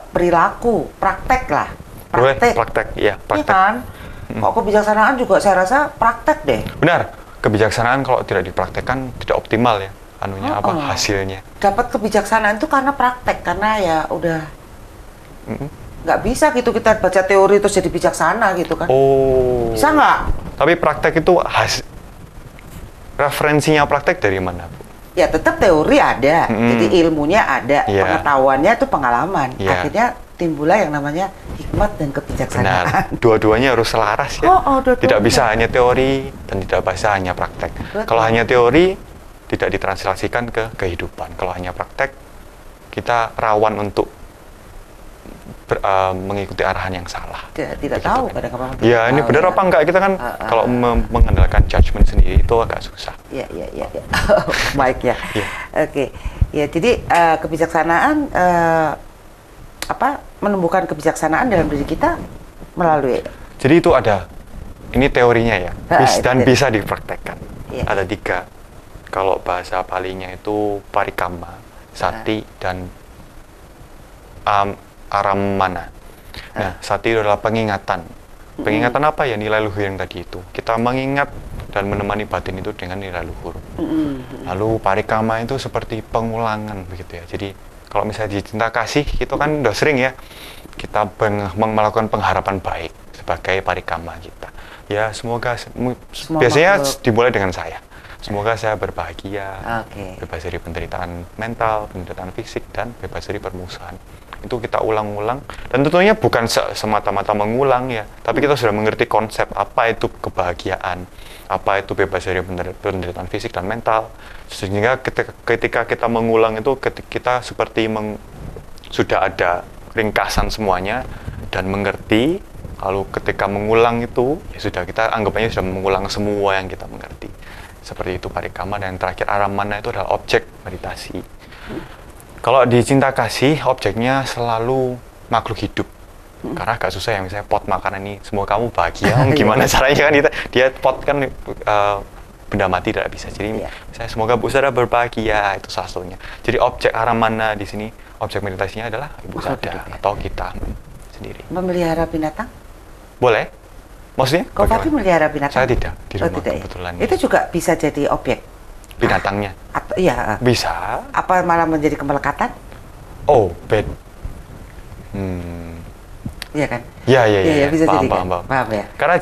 Speaker 1: perilaku, praktek lah.
Speaker 2: Praktek. Iya
Speaker 1: kan? Kok kebijaksanaan juga saya rasa praktek deh.
Speaker 2: Benar, kebijaksanaan kalau tidak dipraktekkan tidak optimal ya, hasilnya.
Speaker 1: Dapat kebijaksanaan itu karena praktek, karena ya udah nggak bisa gitu kita baca teori terus jadi bijaksana gitu kan. Bisa nggak?
Speaker 2: Tapi praktek itu referensinya praktek dari mana, Bu?
Speaker 1: Ya tetap teori ada, jadi ilmunya ada, pengetahuannya itu pengalaman. Akhirnya timbullah yang namanya hikmat dan kebijaksanaan.
Speaker 2: Benar, dua-duanya harus selaras ya. Tidak bisa hanya teori dan tidak bisa hanya praktek. Kalau hanya teori, tidak ditranslasikan ke kehidupan. Kalau hanya praktek, kita rawan untuk mengikuti arahan yang salah.
Speaker 1: Tidak tahu kadang-kadang.
Speaker 2: Ya, ini benar apa enggak? Kita kan kalau mengandalkan judgement sendiri itu agak susah.
Speaker 1: Iya. Baik ya. Oke. Ya, jadi kebijaksanaan menumbuhkan kebijaksanaan dalam diri kita melalui.
Speaker 2: Jadi itu ada. Ini teorinya ya. Dan bisa dipraktekkan. Ada 3. Kalau bahasa Palinya itu parikama, sati, dan aramana. Nah, sati itu adalah pengingatan. Pengingatan apa ya? Nilai luhur yang tadi itu. Kita mengingat dan menemani batin itu dengan nilai luhur. Lalu parikama itu seperti pengulangan begitu ya. Jadi kalau misalnya di cinta kasih itu kan udah sering ya kita melakukan pengharapan baik sebagai parikama kita. Ya semoga biasanya dimulai dengan saya. Semoga saya berbahagia,
Speaker 1: Oke.
Speaker 2: bebas dari penderitaan mental, penderitaan fisik, dan bebas dari permusuhan. Itu kita ulang-ulang, dan tentunya bukan semata-mata mengulang ya, tapi kita sudah mengerti konsep apa itu kebahagiaan, apa itu bebas dari penderitaan fisik dan mental, sehingga ketika kita mengulang itu, kita seperti sudah ada ringkasan semuanya dan mengerti. Lalu ketika mengulang itu, ya sudah, kita anggapannya sudah mengulang semua yang kita mengerti. Seperti itu parikama, dan yang terakhir aramana itu adalah objek meditasi. Kalau di cinta kasih, objeknya selalu makhluk hidup. Karena agak susah ya, misalnya pot makanan ini, semua kamu bahagia, gimana caranya kan, dia pot kan benda mati tidak bisa. Jadi misalnya semoga Bu Sada berbahagia, itu salah satunya. Jadi objek aramana di sini, objek meditasinya adalah Ibu Sada atau kita sendiri.
Speaker 1: Memelihara binatang?
Speaker 2: Boleh. Maksudnya?
Speaker 1: Kau Papi melihara binatang?
Speaker 2: Saya tidak, di rumah
Speaker 1: tidak,
Speaker 2: kebetulan.
Speaker 1: Ya? Itu juga bisa jadi objek?
Speaker 2: Binatangnya?
Speaker 1: Atau, iya.
Speaker 2: Bisa.
Speaker 1: Apa malah menjadi kemelekatan?
Speaker 2: Oh, bed.
Speaker 1: Iya kan?
Speaker 2: Iya,
Speaker 1: bisa
Speaker 2: paham,
Speaker 1: jadi
Speaker 2: paham,
Speaker 1: kan? Paham ya?
Speaker 2: Karena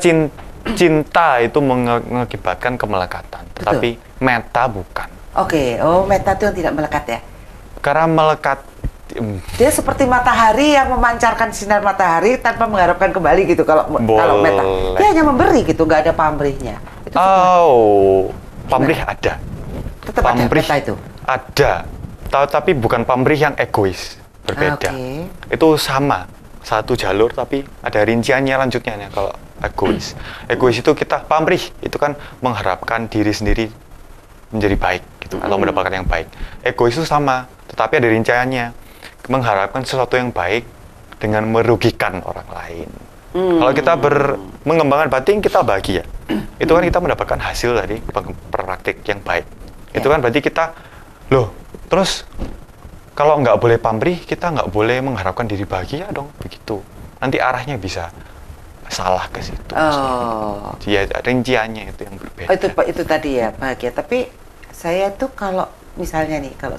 Speaker 2: cinta itu mengakibatkan kemelekatan, tetapi meta bukan.
Speaker 1: Oke, oh meta itu yang tidak melekat ya?
Speaker 2: Karena melekat,
Speaker 1: dia seperti matahari yang memancarkan sinar matahari tanpa mengharapkan kembali gitu kalau meta. Dia hanya memberi gitu, nggak ada pamrihnya. Itu
Speaker 2: pamrih ada.
Speaker 1: Tetap
Speaker 2: pamrih
Speaker 1: ada meta itu?
Speaker 2: Ada, tapi bukan pamrih yang egois, berbeda. Itu sama, satu jalur tapi ada rinciannya lanjutnya kalau egois. Egois itu kita pamrih, itu kan mengharapkan diri sendiri menjadi baik gitu, atau mendapatkan yang baik. Egois itu sama, tetapi ada rinciannya. Mengharapkan sesuatu yang baik dengan merugikan orang lain. Kalau kita mengembangkan batin, kita bahagia. Itu kan kita mendapatkan hasil dari praktik yang baik. Itu kan berarti kita, terus kalau nggak boleh pamrih, kita nggak boleh mengharapkan diri bahagia dong, begitu. Nanti arahnya bisa salah ke situ. Jadi rinciannya itu yang berbeda.
Speaker 1: Itu tadi ya, bahagia. Tapi saya tuh kalau misalnya nih, kalau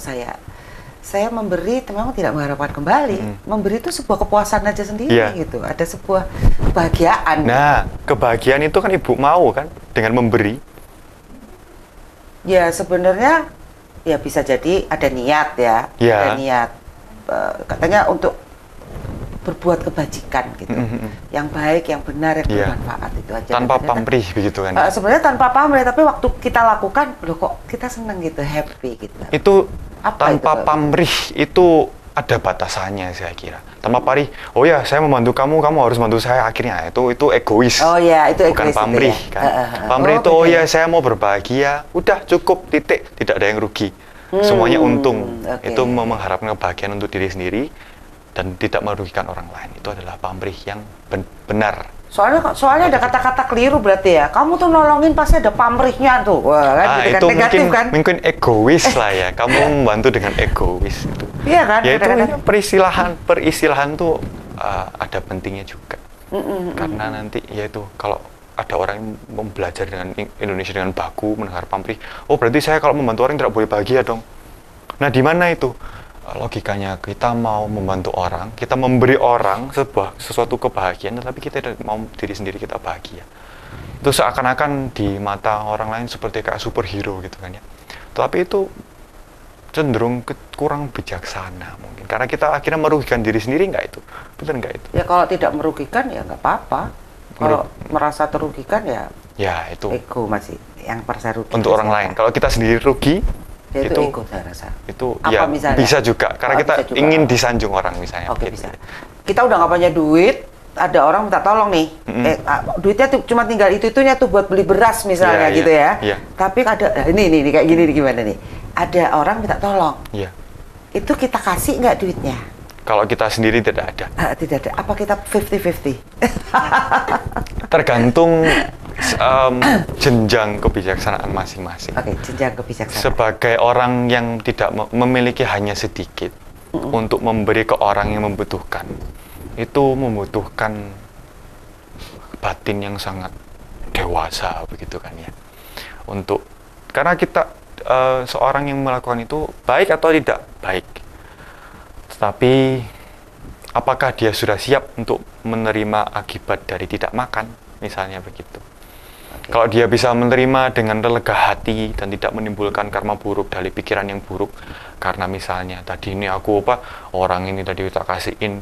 Speaker 1: saya memberi memang tidak mengharapkan kembali. Memberi itu sebuah kepuasan aja sendiri gitu. Ada sebuah kebahagiaan.
Speaker 2: Nah, kebahagiaan itu kan Ibu mau kan dengan memberi.
Speaker 1: Ya sebenarnya ya bisa jadi ada niat ya. Ada niat katanya untuk berbuat kebajikan gitu. Yang baik, yang benar, yang bermanfaat itu aja.
Speaker 2: Tanpa pamrih begitu kan.
Speaker 1: Sebenarnya tanpa pamrih, tapi waktu kita lakukan loh kok kita senang gitu, happy gitu.
Speaker 2: Itu tanpa pamrih itu ada batasannya saya kira. Tanpa pamrih, oh ya saya membantu kamu, kamu harus bantu saya, akhirnya itu egois.
Speaker 1: Oh ya, itu
Speaker 2: bukan
Speaker 1: egois
Speaker 2: pamrih
Speaker 1: itu ya?
Speaker 2: kan. Pamrih itu oh ya saya mau berbahagia, udah cukup, titik, tidak ada yang rugi. Semuanya untung. Itu mengharapkan kebahagiaan untuk diri sendiri dan tidak merugikan orang lain. Itu adalah pamrih yang benar.
Speaker 1: Soalnya ada kata-kata keliru berarti ya. Kamu tuh nolongin pasti ada pamrihnya tuh. Wah, kan gitu kan,
Speaker 2: itu
Speaker 1: negatif kan?
Speaker 2: Mungkin egois lah ya. Kamu membantu dengan egois itu.
Speaker 1: Iya kan?
Speaker 2: Ya itu peristilahan tuh ada pentingnya juga. Karena nanti ya itu kalau ada orang yang mau belajar dengan Indonesia dengan baku mendengar pamrih, oh berarti saya kalau membantu orang tidak boleh bahagia dong. Nah di mana itu? Logikanya kita mau membantu orang, kita memberi orang sesuatu kebahagiaan, tetapi kita tidak mau diri sendiri kita bahagia. Itu seakan-akan di mata orang lain seperti kayak superhero gitu kan ya. Tetapi itu cenderung kurang bijaksana mungkin, karena kita akhirnya merugikan diri sendiri, nggak itu? Betul nggak itu?
Speaker 1: Ya kalau tidak merugikan ya nggak apa-apa. Kalau merasa terugikan ya
Speaker 2: itu
Speaker 1: ego masih yang merasa rugi.
Speaker 2: Untuk orang lain, kalau kita sendiri rugi,
Speaker 1: itu ego saya rasa.
Speaker 2: Itu
Speaker 1: apa
Speaker 2: ya
Speaker 1: misalnya?
Speaker 2: bisa juga karena kita ingin disanjung orang misalnya.
Speaker 1: Oke, bisa. Kita udah nggak punya duit, ada orang minta tolong nih. Duitnya tuh cuma tinggal itunya tuh buat beli beras misalnya gitu ya. Tapi ada ini kayak gini gimana nih? Ada orang minta tolong. Itu kita kasih nggak duitnya?
Speaker 2: Kalau kita sendiri tidak ada.
Speaker 1: Tidak ada. Apa kita 50-50?
Speaker 2: Tergantung jenjang kebijaksanaan masing-masing.
Speaker 1: Oke, jenjang kebijaksanaan.
Speaker 2: Sebagai orang yang tidak memiliki hanya sedikit untuk memberi ke orang yang membutuhkan, itu membutuhkan batin yang sangat dewasa begitu kan ya. Karena kita seorang yang melakukan itu baik atau tidak baik, tetapi apakah dia sudah siap untuk menerima akibat dari tidak makan, misalnya begitu. Kalau dia bisa menerima dengan lega hati dan tidak menimbulkan karma buruk dari pikiran yang buruk, karena misalnya tadi ini aku orang ini tadi tak kasihin,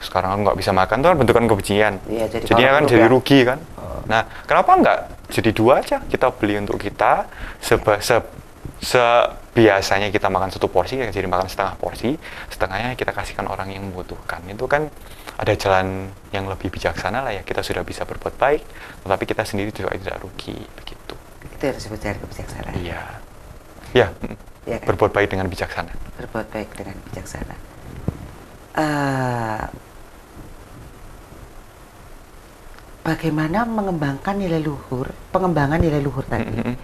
Speaker 2: sekarang aku nggak bisa makan, itu kan bentukan kebencian.
Speaker 1: Iya,
Speaker 2: Jadinya kan jadi rugi kan. Nah, kenapa nggak jadi 2 aja, kita beli untuk kita biasanya kita makan 1 porsi, jadi makan setengah porsi, setengahnya kita kasihkan orang yang membutuhkan. Itu kan ada jalan yang lebih bijaksana lah ya, kita sudah bisa berbuat baik, tetapi kita sendiri juga tidak rugi, begitu.
Speaker 1: Itu yang disebut dengan kebijaksanaan.
Speaker 2: Iya, ya,
Speaker 1: Ya kan?
Speaker 2: berbuat baik dengan bijaksana.
Speaker 1: Berbuat baik dengan bijaksana. Bagaimana mengembangkan nilai luhur, pengembangan nilai luhur tadi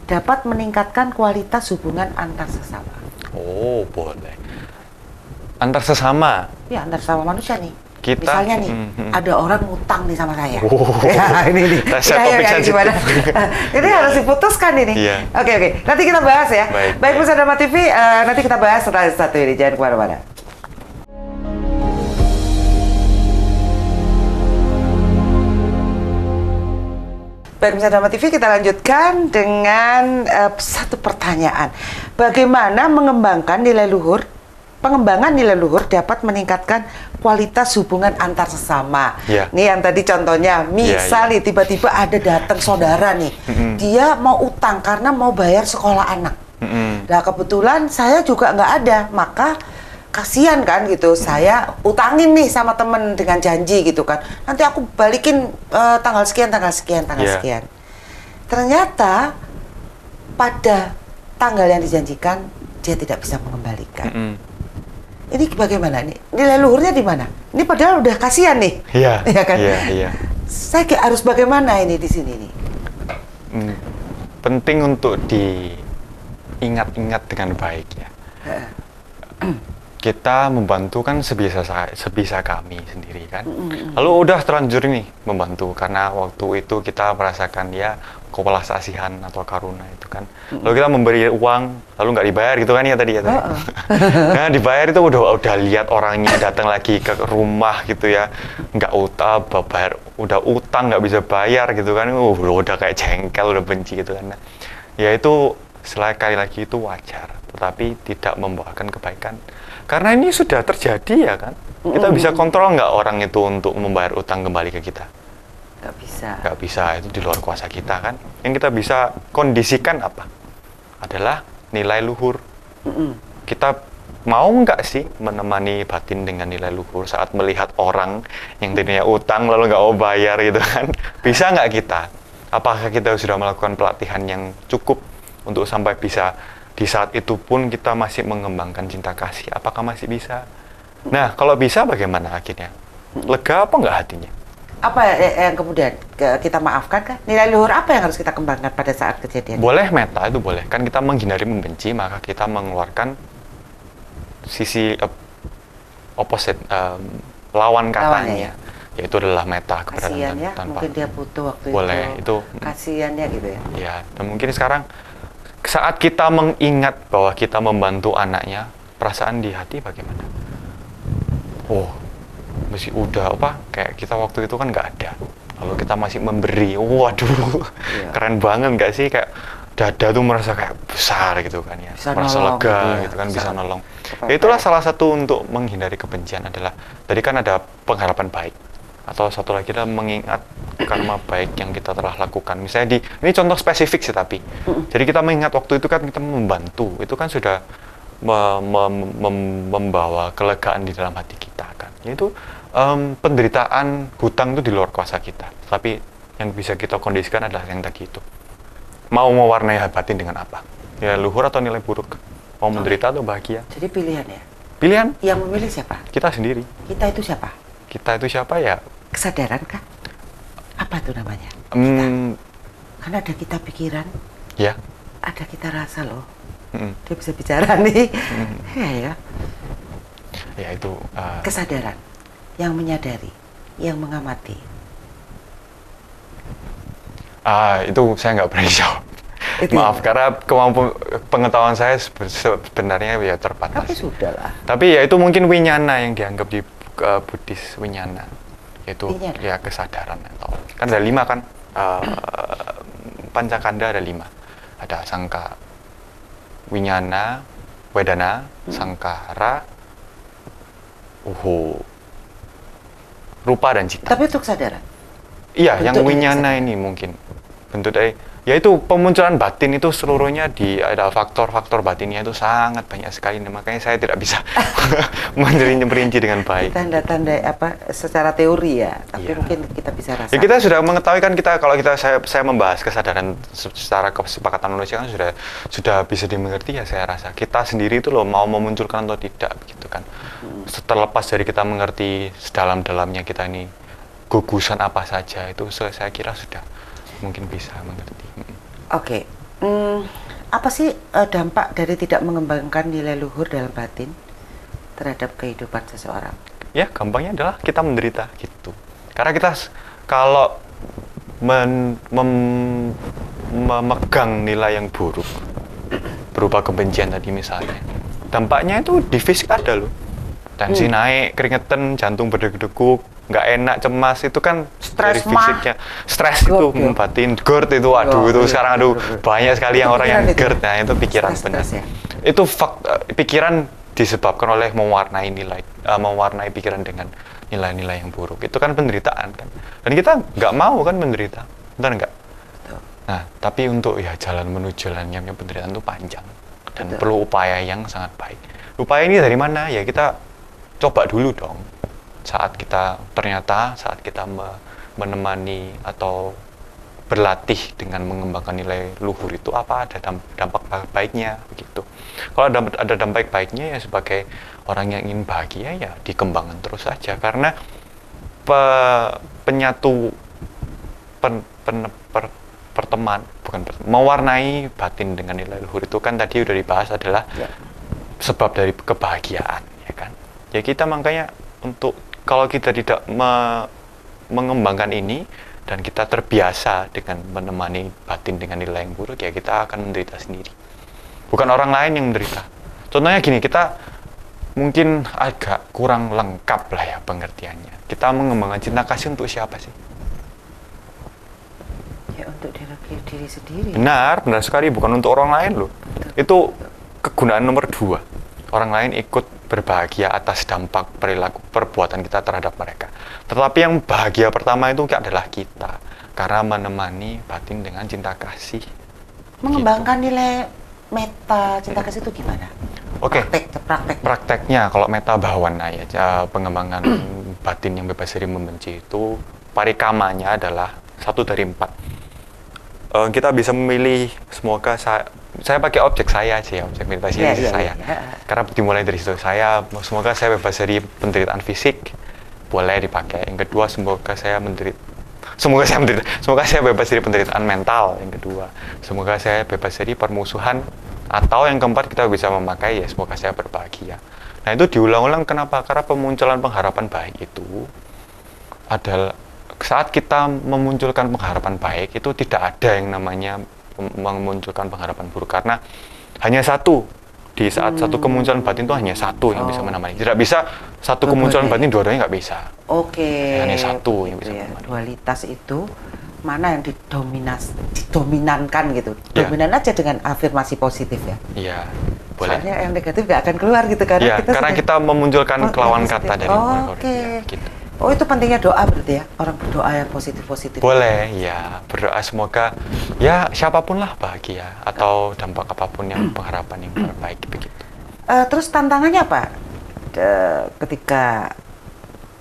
Speaker 1: dapat meningkatkan kualitas hubungan antar sesama.
Speaker 2: Oh, boleh. Antar sesama?
Speaker 1: Ya, antar sesama manusia nih.
Speaker 2: Kita,
Speaker 1: misalnya nih, ada orang ngutang nih sama saya.
Speaker 2: Oh,
Speaker 1: ya, ini nih. Gimana? Ini harus diputuskan ini.
Speaker 2: Iya.
Speaker 1: Oke. Nanti kita bahas ya. Baik Pemirsa Dharma TV, nanti kita bahas setelah satu ini. Jangan kemana-mana. Baik, Pemirsa Dharma TV, kita lanjutkan dengan satu pertanyaan. Bagaimana pengembangan nilai luhur dapat meningkatkan kualitas hubungan antar sesama.
Speaker 2: Yeah.
Speaker 1: Nih yang tadi contohnya, misal nih tiba-tiba ada datang saudara nih, dia mau utang karena mau bayar sekolah anak. Nah kebetulan saya juga nggak ada, maka kasihan kan gitu, saya utangin nih sama temen dengan janji gitu kan, nanti aku balikin tanggal sekian. Ternyata pada tanggal yang dijanjikan dia tidak bisa mengembalikan. Ini bagaimana nih? Nilai luhurnya di mana? Ini padahal udah kasihan nih.
Speaker 2: Iya.
Speaker 1: Ya kan?
Speaker 2: Iya.
Speaker 1: Saya harus bagaimana ini di sini nih?
Speaker 2: Penting untuk diingat-ingat dengan baik ya. Kita membantu kan sebisa kami sendiri kan. Lalu udah terlanjur nih membantu karena waktu itu kita merasakan ya kewelas asihan atau karuna itu kan. Lalu kita memberi uang lalu nggak dibayar gitu kan ya tadi ya. Nah dibayar itu udah lihat orangnya datang lagi ke rumah gitu ya, nggak bayar, udah utang nggak bisa bayar gitu kan. Udah kayak jengkel, udah benci gitu kan. Nah, ya itu sekali lagi itu wajar, tetapi tidak membawakan kebaikan. Karena ini sudah terjadi ya kan. Kita bisa kontrol nggak orang itu untuk membayar utang kembali ke kita?
Speaker 1: Nggak bisa.
Speaker 2: Nggak bisa, itu di luar kuasa kita kan. Yang kita bisa kondisikan apa? Adalah nilai luhur. Kita mau nggak sih menemani batin dengan nilai luhur saat melihat orang yang tadinya utang lalu nggak mau bayar gitu kan? Bisa nggak kita? Apakah kita sudah melakukan pelatihan yang cukup untuk sampai bisa di saat itu pun kita masih mengembangkan cinta kasih? Apakah masih bisa? Nah, kalau bisa bagaimana akhirnya? Lega apa nggak hatinya?
Speaker 1: Apa yang kemudian kita maafkan kan? Nilai luhur apa yang harus kita kembangkan pada saat kejadian?
Speaker 2: Boleh meta, itu boleh. Kan kita menghindari membenci, maka kita mengeluarkan sisi opposite, lawan katanya. Yaitu adalah meta, keberadaan
Speaker 1: kasihan ya,
Speaker 2: tanpa.
Speaker 1: mungkin dia butuh waktu
Speaker 2: boleh, itu.
Speaker 1: Kasihan ya gitu ya.
Speaker 2: Ya, dan mungkin sekarang saat kita mengingat bahwa kita membantu anaknya, perasaan di hati bagaimana? Oh, masih udah kayak kita waktu itu kan nggak ada. Lalu kita masih memberi, waduh, keren banget nggak sih? Kayak dada tuh merasa kayak besar gitu kan ya,
Speaker 1: bisa
Speaker 2: merasa
Speaker 1: nolong,
Speaker 2: lega gitu kan, bisa nolong. Ya, itulah salah satu untuk menghindari kebencian adalah, tadi kan ada pengharapan baik. Atau satu lagi adalah mengingat karma baik yang kita telah lakukan. Misalnya ini contoh spesifik sih tapi. Jadi kita mengingat waktu itu kan kita membantu, itu kan sudah membawa kelegaan di dalam hati kita kan. Yaitu penderitaan hutang itu di luar kuasa kita. Tapi yang bisa kita kondisikan adalah yang tadi itu. Mau mewarnai batin dengan apa? Nilai luhur atau nilai buruk? Mau menderita atau bahagia?
Speaker 1: Jadi pilihan ya?
Speaker 2: Pilihan?
Speaker 1: Yang memilih siapa?
Speaker 2: Kita sendiri.
Speaker 1: Kita itu siapa?
Speaker 2: Kita itu siapa ya?
Speaker 1: Kesadaran kah? Apa itu namanya? Kan ada kita pikiran.
Speaker 2: Ya.
Speaker 1: Ada kita rasa loh. Dia bisa bicara nih. Ya.
Speaker 2: Ya itu.
Speaker 1: Kesadaran. Yang menyadari. Yang mengamati.
Speaker 2: Itu saya nggak berani jawab. Maaf, karena kemampuan pengetahuan saya sebenarnya ya terbatas.
Speaker 1: Tapi sudah lah.
Speaker 2: Tapi ya itu mungkin winyana yang dianggap di Buddhis, winyana. Yaitu
Speaker 1: winyana.
Speaker 2: Ya kesadaran atau kan ada 5 kan, pancakanda ada 5. Ada sangka, winyana, wedana, sangkara, rupa dan cita.
Speaker 1: Tapi untuk kesadaran?
Speaker 2: Iya, yang
Speaker 1: Bentuk
Speaker 2: winyana
Speaker 1: dari
Speaker 2: ini mungkin bentuk dari, yaitu pemunculan batin itu seluruhnya ada faktor-faktor batinnya itu sangat banyak sekali. Makanya saya tidak bisa merinci dengan baik.
Speaker 1: Tanda-tanda apa secara teori ya, tapi
Speaker 2: Iya.
Speaker 1: mungkin kita bisa rasakan.
Speaker 2: Ya, kita sudah mengetahui kan, kalau saya membahas kesadaran secara kesepakatan manusia kan sudah bisa dimengerti ya, saya rasa. Kita sendiri itu loh mau memunculkan atau tidak begitu kan. Terlepas dari kita mengerti sedalam-dalamnya kita ini gugusan apa saja, itu saya kira sudah mungkin bisa mengerti.
Speaker 1: Oke. Apa sih dampak dari tidak mengembangkan nilai luhur dalam batin terhadap kehidupan seseorang?
Speaker 2: Ya, gampangnya adalah kita menderita gitu. Karena kita kalau memegang nilai yang buruk berupa kebencian tadi misalnya, dampaknya itu di fisik ada loh. Tensi naik, keringetan, jantung berdegup-degup, nggak enak, cemas, itu kan
Speaker 1: Stres
Speaker 2: dari fisiknya. Stres itu batin, GERD itu, aduh itu sekarang banyak sekali yang orang yang GERD, nah itu pikiran benar.
Speaker 1: Ya?
Speaker 2: Itu pikiran disebabkan oleh mewarnai pikiran dengan nilai-nilai yang buruk. Itu kan penderitaan kan. Dan kita nggak mau kan menderita, benar nggak? Nah, tapi untuk jalan menuju jalannya penderitaan itu panjang dan perlu upaya yang sangat baik. Upaya ini dari mana? Ya kita coba dulu dong. Saat kita menemani atau berlatih dengan mengembangkan nilai luhur itu, apa ada dampak baiknya begitu. Kalau ada dampak baiknya ya, sebagai orang yang ingin bahagia ya dikembangkan terus saja, karena mewarnai batin dengan nilai luhur itu kan tadi udah dibahas adalah sebab dari kebahagiaan, ya kan. Ya kita makanya kalau kita tidak mengembangkan ini dan kita terbiasa dengan menemani batin dengan nilai yang buruk, ya kita akan menderita sendiri. Bukan orang lain yang menderita. Contohnya gini, kita mungkin agak kurang lengkap lah ya pengertiannya. Kita mengembangkan cinta kasih untuk siapa sih?
Speaker 1: Ya untuk diri sendiri.
Speaker 2: Benar sekali, bukan untuk orang lain loh. Itu kegunaan nomor 2. Orang lain ikut berbahagia atas dampak perilaku perbuatan kita terhadap mereka. Tetapi yang bahagia pertama itu adalah kita, karena menemani batin dengan cinta kasih.
Speaker 1: Mengembangkan nilai meta cinta kasih itu gimana?
Speaker 2: Oke.
Speaker 1: Praktek.
Speaker 2: Prakteknya kalau meta bawana ya, pengembangan batin yang bebas dari membenci itu parikamanya adalah 1 dari 4. Kita bisa memilih, semoga saya pakai objek saya aja ya, objek meditasi saya. Karena dimulai dari situ, semoga saya bebas dari penderitaan fisik, boleh dipakai. Yang kedua, semoga saya bebas dari penderitaan mental. Yang kedua, semoga saya bebas dari permusuhan. Atau yang keempat, kita bisa memakai ya, semoga saya berbahagia. Nah itu diulang-ulang, kenapa? Karena pemunculan pengharapan baik itu adalah saat kita memunculkan pengharapan baik itu tidak ada yang namanya memunculkan pengharapan buruk, karena hanya satu. Di saat satu kemunculan batin itu hanya satu yang bisa menemani. Tidak bisa satu kemunculan batin dua-duanya nggak bisa.
Speaker 1: Oke.
Speaker 2: Hanya satu yang bisa menemani.
Speaker 1: Dualitas itu mana yang didominankan gitu. Dominan aja dengan afirmasi positif ya.
Speaker 2: Iya, boleh.
Speaker 1: Soalnya yang negatif nggak akan keluar gitu kan.
Speaker 2: Iya, karena kita memunculkan kelawan kata dari
Speaker 1: Oke.
Speaker 2: Gitu.
Speaker 1: Oh, itu pentingnya doa berarti ya? Orang berdoa yang positif-positif.
Speaker 2: Boleh, ya. Berdoa semoga ya siapapun lah bahagia atau dampak apapun yang pengharapan yang terbaik begitu.
Speaker 1: Terus tantangannya apa? Ketika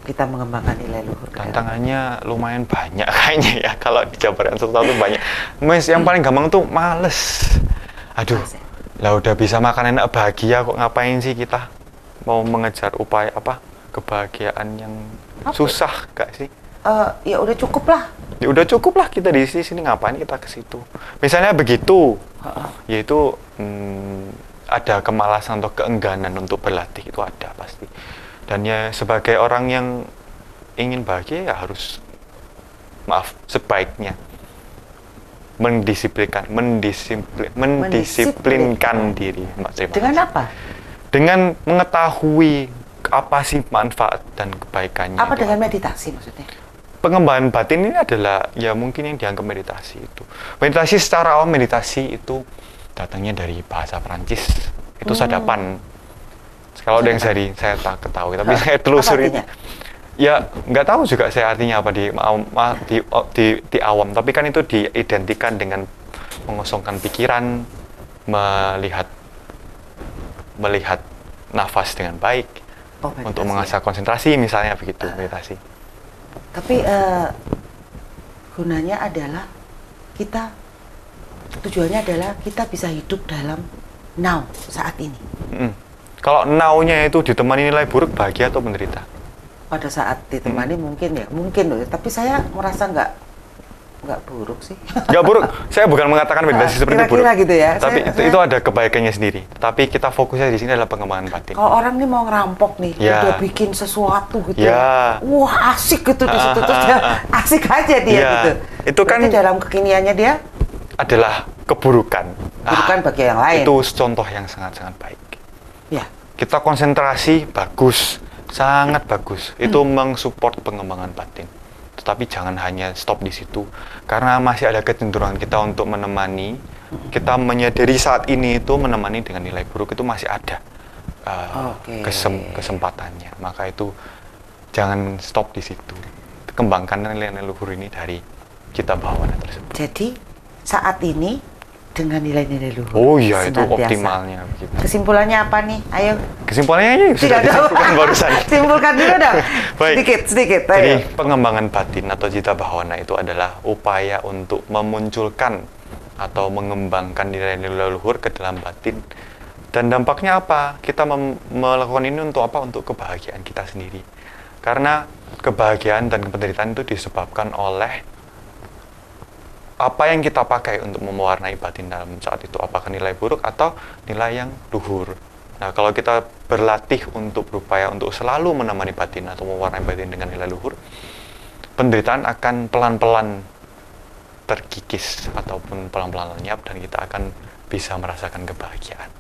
Speaker 1: kita mengembangkan nilai luhur.
Speaker 2: Tantangannya lumayan banyak kayaknya ya, kalau dijabarkan satu-satu banyak. Yang paling gampang tuh males. Aduh, lah udah bisa makan enak bahagia kok, ngapain sih kita mau mengejar upaya kebahagiaan yang susah gak sih?
Speaker 1: Ya udah cukup lah.
Speaker 2: Ya udah cukup lah, kita di sini ngapain kita ke situ? Misalnya begitu, yaitu ada kemalasan atau keengganan untuk berlatih, itu ada pasti. Dan ya sebagai orang yang ingin bahagia ya harus sebaiknya mendisiplinkan diri.
Speaker 1: Dengan apa?
Speaker 2: Dengan mengetahui apa sih manfaat dan kebaikannya.
Speaker 1: Apa dengan meditasi maksudnya?
Speaker 2: pengembangan batin ini adalah ya mungkin yang dianggap meditasi itu. Meditasi secara awam, meditasi itu datangnya dari bahasa Perancis. Itu sadapan. Kalau ada yang saya tak ketahui, tapi saya telusuri. Ya nggak tahu juga saya artinya apa di awam. Tapi kan itu diidentikan dengan mengosongkan pikiran, melihat nafas dengan baik, untuk mengasah konsentrasi misalnya begitu meditasi.
Speaker 1: Tapi gunanya adalah tujuannya adalah kita bisa hidup dalam now, saat ini.
Speaker 2: Kalau now-nya itu ditemani nilai buruk, bahagia atau menderita?
Speaker 1: Pada saat ditemani mungkin loh. Tapi saya merasa nggak buruk sih.
Speaker 2: Nggak buruk. Saya bukan mengatakan meditasi seperti buruk.
Speaker 1: Gitu ya.
Speaker 2: Tapi itu ada kebaikannya sendiri. Tapi kita fokusnya di sini adalah pengembangan batin.
Speaker 1: Kalau orang nih mau ngerampok nih, udah bikin sesuatu gitu ya. Wah, asik gitu di situ terus dia asik aja dia gitu.
Speaker 2: Itu kan
Speaker 1: dalam kekiniannya dia
Speaker 2: adalah keburukan.
Speaker 1: Keburukan bagi yang lain.
Speaker 2: Itu contoh yang sangat-sangat baik.
Speaker 1: Ya.
Speaker 2: Kita konsentrasi bagus, sangat bagus. Itu mensupport pengembangan batin. Tetapi jangan hanya stop di situ, karena masih ada kecenderungan kita untuk menemani, kita menyadari saat ini itu menemani dengan nilai buruk itu masih ada kesempatannya. Maka itu jangan stop di situ. Kembangkan nilai-nilai luhur ini dari cita bawana tersebut.
Speaker 1: Jadi saat ini dengan nilai-nilai luhur.
Speaker 2: Oh iya, itu optimalnya. Begitu.
Speaker 1: Kesimpulannya apa nih? Ayo.
Speaker 2: Kesimpulannya sudah disimpulkan barusan.
Speaker 1: Simpulkan dulu dong.
Speaker 2: Baik.
Speaker 1: Sedikit.
Speaker 2: Jadi pengembangan batin atau cita bawana itu adalah upaya untuk memunculkan atau mengembangkan nilai-nilai luhur ke dalam batin. Dan dampaknya apa? Kita melakukan ini untuk apa? Untuk kebahagiaan kita sendiri. Karena kebahagiaan dan penderitaan itu disebabkan oleh apa yang kita pakai untuk mewarnai batin dalam saat itu, apakah nilai buruk atau nilai yang luhur. Nah, kalau kita berlatih untuk berupaya untuk selalu menemani batin atau mewarnai batin dengan nilai luhur, penderitaan akan pelan-pelan terkikis ataupun pelan-pelan lenyap dan kita akan bisa merasakan kebahagiaan.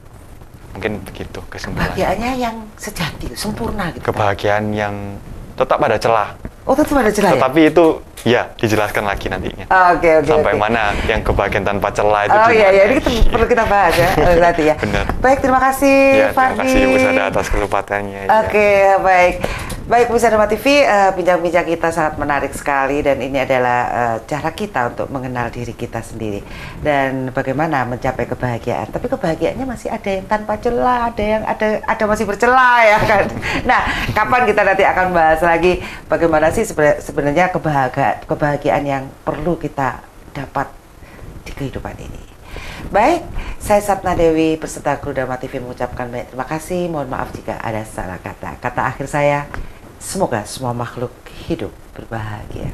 Speaker 2: Mungkin begitu kesimpulannya.
Speaker 1: Kebahagiaannya yang sejati, sempurna gitu.
Speaker 2: Kebahagiaan yang tetap ada celah.
Speaker 1: Oh, tetap ada celah.
Speaker 2: Tetapi itu ya dijelaskan lagi nantinya.
Speaker 1: Oke.
Speaker 2: Sampai mana yang kebahagiaan tanpa celah itu.
Speaker 1: Oh iya, ini perlu kita bahas ya nanti ya.
Speaker 2: Benar.
Speaker 1: Baik, terima kasih Fardi.
Speaker 2: Terima kasih Bu Sada atas kesempatannya.
Speaker 1: Oke, baik. Baik, Bu Sada TV, bincang-bincang kita sangat menarik sekali dan ini adalah cara kita untuk mengenal diri kita sendiri dan bagaimana mencapai kebahagiaan. Tapi kebahagiaannya masih ada yang tanpa celah, ada yang ada masih bercelah ya kan. Nah, kapan kita nanti akan bahas lagi bagaimana sih sebenarnya kebahagiaan yang perlu kita dapat di kehidupan ini. Baik, saya Sapna Dewi beserta kru Dharma TV mengucapkan banyak terima kasih. Mohon maaf jika ada salah kata. Kata akhir saya, semoga semua makhluk hidup berbahagia.